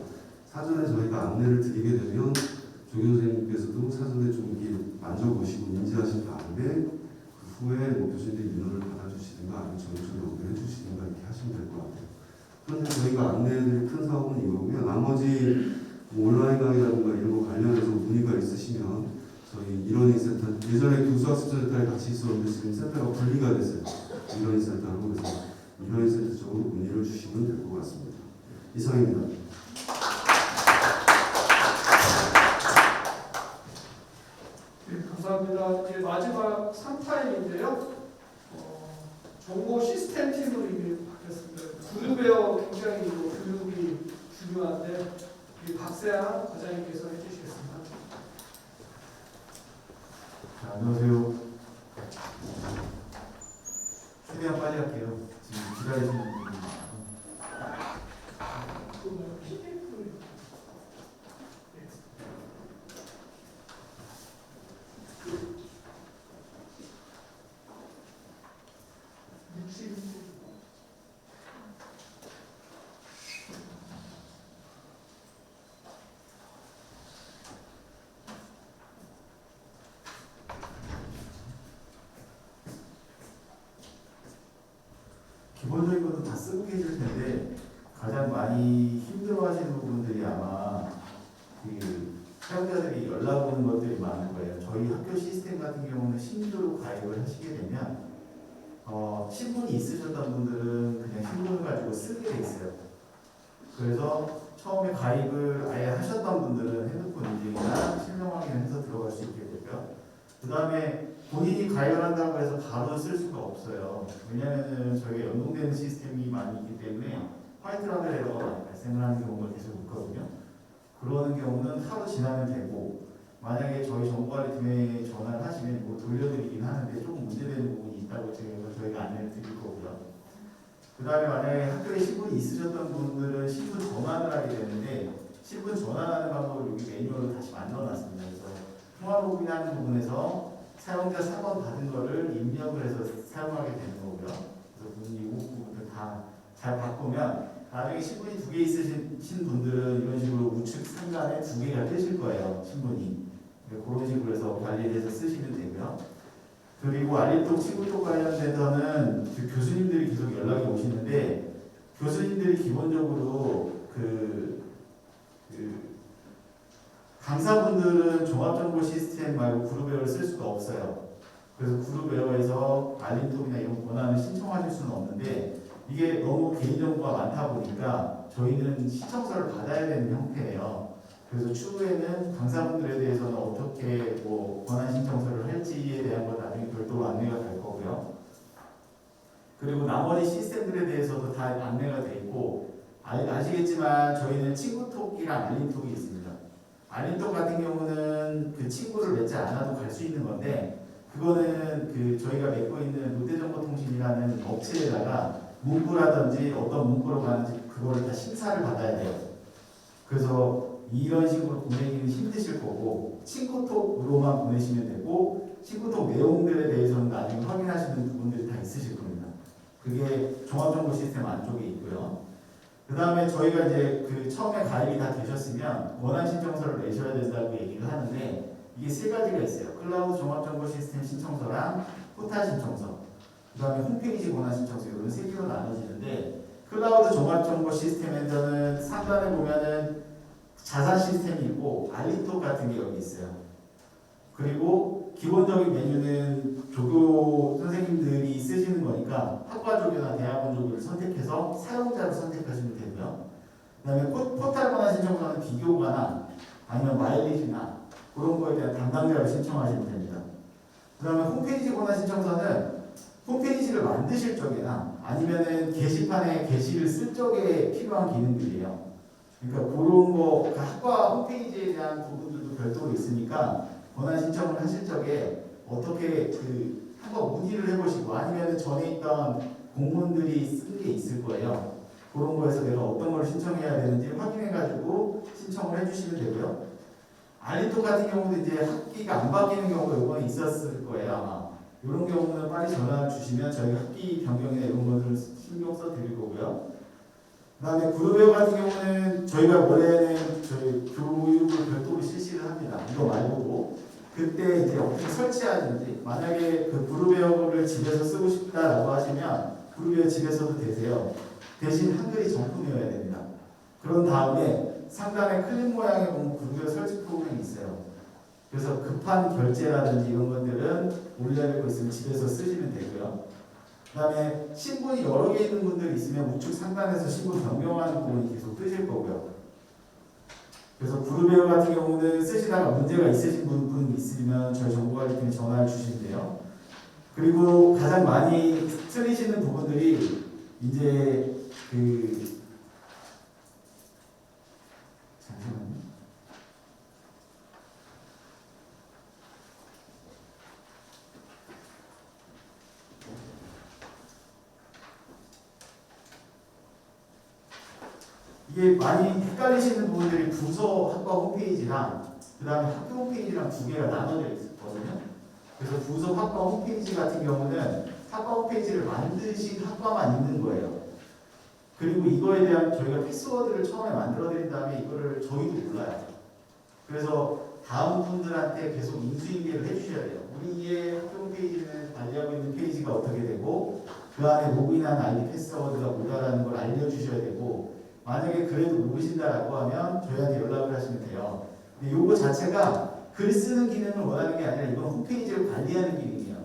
사전에 저희가 안내를 드리게 되면 조교 선생님께서도 사전에 좀 이렇게 만져보시고 인지하신 다음에 그 후에 뭐 교수님들 인원을 받아주시든가 아니면 저희 쪽에 연결해 주시든가 이렇게 하시면 될 것 같아요. 현재 저희가 안내해드릴 큰 사업은 이거고요. 나머지 뭐 온라인 강의라든가 이런 거 관련해서 문의가 있으시면 저희 일원인 센터 예전에 교수학습센터에 같이 있었는데 지금 센터가 분리가 됐어요. 일원인 센터로 그래서 일원인 센터 쪽으로 문의를 주시면 될 것 같습니다. 이상입니다. 네, 감사합니다. 이제 마지막 3타임인데요. 정보 시스템 팀으로 이게 바뀌었습니다. 구두배어 굉장히 교육이 중요한데 박세아 과장님께서 해주시겠습니다. 안녕하세요. 최대한 빨리 할게요. 지금 기다리시는 분들이 기본적인 것도 다 쓰고 계실 텐데 가장 많이 힘들어하시는 부분들이 아마 그 사용자들이 거예요. 저희 학교 시스템 같은 경우는 신규로 가입을 하시게 되면 신분이 있으셨던 분들은 그냥 신분을 가지고 쓰게 돼 있어요. 그래서 처음에 가입을 아예 하셨던 분들은 핸드폰 인증이나 실명 확인해서 들어갈 수 있게 되고요. 그 다음에 본인이 가입을 한다고 해서 바로 쓸 수가 없어요. 왜냐하면 저희가 연동되는 시스템이 많이 있기 때문에 화이트 라벨 에러가 발생을 하는 경우가 계속 있거든요. 그러는 경우는 하루 지나면 되고, 만약에 저희 정보관리팀에 전화를 하시면 이거 돌려드리긴 하는데 조금 문제되는 부분이 있다고 저희가 안내를 드릴 거고요. 그 다음에 만약에 학교에 신분이 있으셨던 분들은 신분 전환을 하게 되는데, 신분 전환하는 방법을 여기 매뉴얼로 다시 만들어놨습니다. 그래서 통화로그인하는 부분에서 사용자 4번 받은 거를 입력을 해서 사용하게 되는 거고요. 그래서 이 부분을 다 잘 바꾸면 나중에 신분이 2개 있으신 분들은 이런 식으로 우측 상단에 2개가 뜨실 거예요. 신분이. 그런 식으로 해서 관리를 해서 쓰시면 되고요. 그리고 알림톡, 친구톡 관련돼서는 교수님들이 계속 연락이 오시는데, 교수님들이 기본적으로 강사분들은 종합정보 시스템 말고 그룹웨어를 쓸 수가 없어요. 그래서 그룹웨어에서 알림톡이나 이런 권한을 신청하실 수는 없는데, 이게 너무 개인정보가 많다 보니까 저희는 신청서를 받아야 되는 형태예요. 그래서 추후에는 강사분들에 대해서는 어떻게 권한 신청서를 할지에 대한 건 나중에 별도로 안내가 될 거고요. 그리고 나머지 시스템들에 대해서도 다 안내가 돼 있고, 아시겠지만 저희는 친구톡이랑 알림톡이 있습니다. 알림톡 같은 경우는 그 친구를 맺지 않아도 갈 수 있는 건데, 그거는 저희가 맺고 있는 롯데정보통신이라는 업체에다가 문구라든지 어떤 문구로 가는지 그거를 다 심사를 받아야 돼요. 그래서 이런 식으로 보내기는 힘드실 거고, 친구톡으로만 보내시면 되고, 친구톡 내용들에 대해서는 나중에 확인하시는 부분들이 다 있으실 겁니다. 그게 종합정보 시스템 안쪽에 있고요. 그 다음에 저희가 이제 처음에 가입이 다 되셨으면 원한 신청서를 내셔야 된다고 얘기를 하는데, 이게 3가지가 있어요. 클라우드 종합정보 시스템 신청서랑 포탈 신청서, 그 다음에 홈페이지 권한 신청서, 이런 3개로 나눠지는데, 클라우드 종합정보 시스템에서는 상단에 보면은 자산 시스템이 있고 알림톡 같은 게 여기 있어요. 그리고 기본적인 메뉴는 조교 선생님들이 쓰시는 거니까 학과 조교나 대학원 조교를 선택해서 사용자를 선택하시면 되고요. 그 다음에 포탈 권한 신청서는 비교과나 아니면 마일리지나 그런 거에 대한 담당자를 신청하시면 됩니다. 그 다음에 홈페이지 권한 신청서는 홈페이지를 만드실 적이나 아니면은 게시판에 게시를 쓸 적에 필요한 기능들이에요. 그러니까 그런 거, 학과 홈페이지에 대한 부분들도 별도로 있으니까 권한 신청을 하실 적에 어떻게 한번 문의를 해보시고, 아니면 전에 있던 공문들이 쓴 게 있을 거예요. 그런 거에서 내가 어떤 걸 신청해야 되는지 확인해가지고 신청을 해주시면 되고요. 알림톡 같은 경우도 이제 학기가 안 바뀌는 경우가 이번에 있었을 거예요, 아마. 이런 경우는 빨리 전화를 주시면 저희가 학기 변경이나 이런 것들을 신경 써 드릴 거고요. 그 다음에 그룹웨어 같은 경우는 저희가 원래는 저희 교육을 별도로 실시를 합니다. 이거 말고도 그때 이제 어떻게 설치하는지, 만약에 그룹웨어를 집에서 쓰고 싶다라고 하시면 그룹웨어 집에서도 되세요. 대신 한글이 정품이어야 됩니다. 그런 다음에 상단에 클립 모양의 보면 그룹웨어 설치 프로그램이 있어요. 그래서 급한 결제라든지 이런 것들은 올려놓고 있으면 집에서 쓰시면 되고요. 그 다음에 신분이 여러 개 있는 분들이 있으면 우측 상단에서 신분 변경하는 부분이 계속 뜨실 거고요. 그래서 그룹웨어 같은 경우는 쓰시다가 문제가 있으신 분 있으면 저희 정보관리팀에 전화를 주시면 돼요. 그리고 가장 많이 틀리시는 부분들이 이제 잠시만요. 이게 많이 헷갈리시는 부분들이 부서 학과 홈페이지랑 그 다음에 학교 홈페이지랑 2개가 나눠져 있거든요. 그래서 부서 학과 홈페이지 같은 경우는 학과 홈페이지를 만드신 학과만 있는 거예요. 그리고 이거에 대한 저희가 패스워드를 처음에 만들어 드린 다음에 이거를 저희도 몰라요. 그래서 다음 분들한테 계속 인수인계를 해주셔야 돼요. 우리의 학교 홈페이지는 관리하고 있는 페이지가 어떻게 되고, 그 안에 로그인한 아이디 패스워드가 뭐다라는 걸 알려주셔야 되고, 만약에 그래도 모르신다라고 하면 저희한테 연락을 하시면 돼요. 근데 요거 자체가 글 쓰는 기능을 원하는 게 아니라 이건 홈페이지를 관리하는 기능이에요.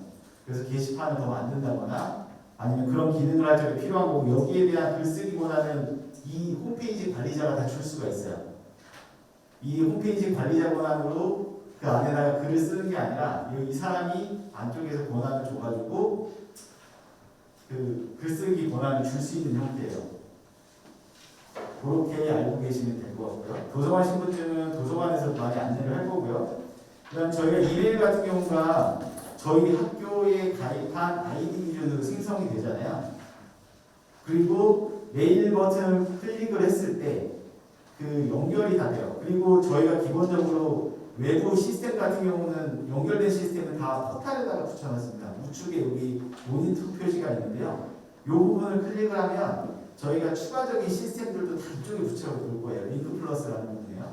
그래서 게시판을 더 만든다거나 아니면 그런 기능을 할 적에 필요한 거고 여기에 대한 글쓰기 권한은 이 홈페이지 관리자가 다 줄 수가 있어요. 이 홈페이지 관리자 권한으로 그 안에다가 글을 쓰는 게 아니라 이 사람이 안쪽에서 권한을 줘가지고 그 글쓰기 권한을 줄 수 있는 형태예요. 그렇게 알고 계시면 될 것 같고요. 도서관 신분증은 도서관에서 많이 안내를 할 거고요. 그다음 저희가 이메일 같은 경우가 저희 학교에 가입한 아이디 기준으로 생성이 되잖아요. 그리고 메일 버튼을 클릭을 했을 때 그 연결이 다 돼요. 그리고 저희가 기본적으로 외부 시스템 같은 경우는 연결된 시스템은 다 포탈에다가 붙여놨습니다. 우측에 여기 모니터 표시가 있는데요. 이 부분을 클릭을 하면 저희가 추가적인 시스템들도 다 이쪽에 붙여놓을 거예요. 링크 플러스라는 부분이에요.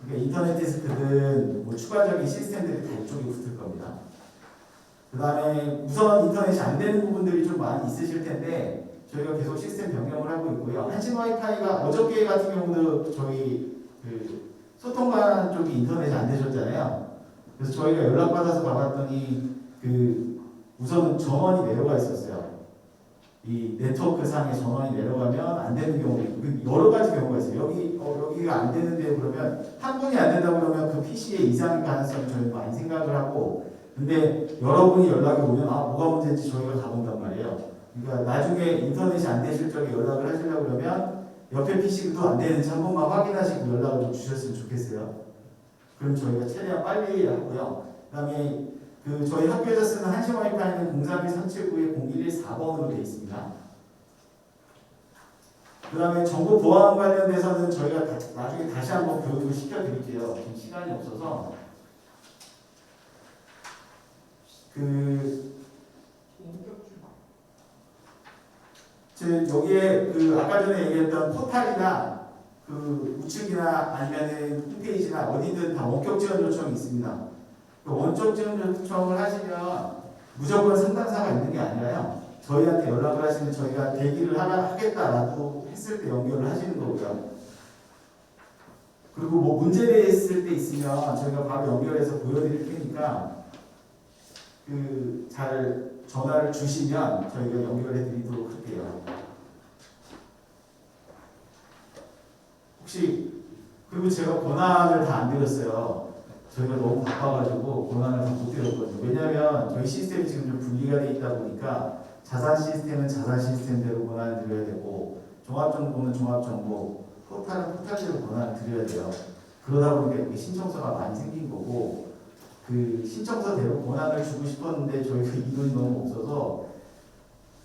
그러니까 인터넷 디스크든 뭐 추가적인 시스템들이 다 이쪽에 붙을 겁니다. 그 다음에 우선 인터넷이 안 되는 부분들이 좀 많이 있으실 텐데 저희가 계속 시스템 변경을 하고 있고요. 한신 와이파이가 어저께 같은 경우도 저희 그 소통관 쪽이 인터넷이 안 되셨잖아요. 그래서 저희가 연락받아서 봐봤더니 그 우선은 전원이 내려가 있었어요. 이 네트워크 상의 전원이 내려가면 안 되는 경우가 있고 여러 가지 경우가 있어요. 여기가 안 되는데 그러면 한 분이 안 된다고 그러면 그 PC에 이상일 가능성을 저희는 많이 생각을 하고 근데 여러분이 연락이 오면 뭐가 문제인지 저희가 가본단 말이에요. 그러니까 나중에 인터넷이 안 되실 적에 연락을 하시려고 그러면 옆에 PC도 안 되는지 한 번만 확인하시고 연락을 좀 주셨으면 좋겠어요. 그럼 저희가 최대한 빨리 하고요. 그 다음에 그 저희 학교에서 쓰는 한신 와이파이는 031-379-0114번으로 되어 있습니다. 그 다음에 정보 보안 관련돼서는 저희가 나중에 다시 한번 교육을 시켜드릴게요. 지금 시간이 없어서. 여기에 그 아까 전에 얘기했던 포탈이나 그 우측이나 아니면은 홈페이지나 어디든 다 원격 지원 요청이 있습니다. 그 원격 지원 요청을 하시면 무조건 상담사가 있는 게 아니라요. 저희한테 연락을 하시면 저희가 대기를 하겠다라고 했을 때 연결을 하시는 거고요. 그리고 뭐 문제되어 있을 때 있으면 저희가 바로 연결해서 보여드릴 테니까 그 잘 전화를 주시면 저희가 연결해 드리도록 할게요. 혹시 그리고 제가 권한을 다 안 드렸어요. 저희가 너무 바빠가지고 권한을 다 못 드렸거든요. 왜냐하면 저희 시스템이 지금 좀 분리가 돼 있다 보니까 자산 시스템은 자산 시스템대로 권한을 드려야 되고 종합정보는 종합정보, 포탈은 포탈대로 권한을 드려야 돼요. 그러다 보니까 이게 신청서가 많이 생긴 거고 그 신청서대로 권한을 주고 싶었는데 저희가 인원이 너무 없어서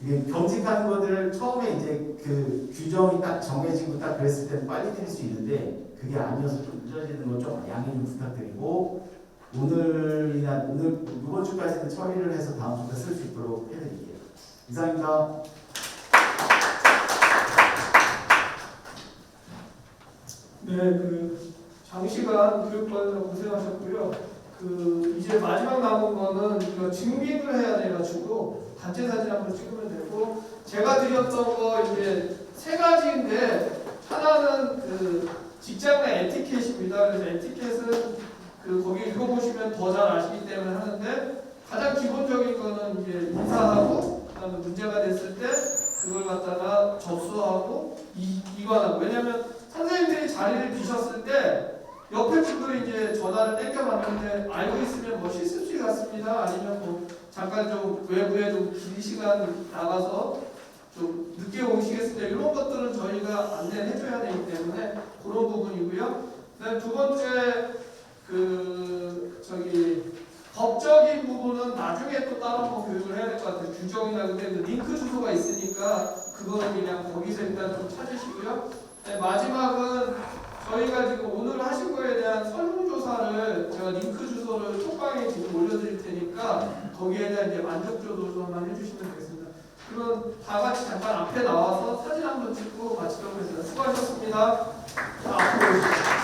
이게 겸직하는 것들을 처음에 이제 그 규정이 딱 정해지고 딱 그랬을 때는 빨리 드릴 수 있는데 그게 아니어서 좀 늦어지는 거 좀 양해 좀 부탁드리고 오늘 이번 주까지는 처리를 해서 다음 주까지 쓸 수 있도록 해드릴게요. 이상입니다. 네, 그 장시간 교육받느라 고생하셨고요. 그 이제 마지막 남은 거는 이거 증빙을 해야 돼가지고 단체 사진 한번 찍으면 되고 제가 드렸던 거 이제 세 가지인데 하나는 그 직장 내 에티켓입니다. 그래서 에티켓은 그 거기 읽어보시면 더 잘 아시기 때문에 하는데 가장 기본적인 거는 이제 인사하고 그다음에 문제가 됐을 때 그걸 갖다가 접수하고 이관하고 왜냐하면 선생님들이 자리를 비셨을 때 옆에 분들이 이제 전화를 땡겨봤는데 알고 있으면 뭐 실습실 갔습니다. 아니면 뭐 잠깐 좀 외부에 좀 긴 시간 나가서 좀 늦게 오시겠습니다. 이런 것들은 저희가 안내를 해줘야 되기 때문에 그런 부분이고요. 그다음 두 번째 법적인 부분은 나중에 또 따로 한번 교육을 해야 될 것 같아요. 규정이나 근데 링크 주소가 있으니까 그거는 그냥 거기서 일단 좀 찾으시고요. 네, 마지막은 저희가 지금 오늘 하신 거에 대한 설문조사를 제가 링크 주소를 톡방에 지금 올려드릴 테니까 거기에 대한 이제 만족도조사만 해주시면 되겠습니다. 그럼 다 같이 잠깐 앞에 나와서 사진 한번 찍고 마치도록 하겠습니다. 수고하셨습니다. 앞으로 오시죠.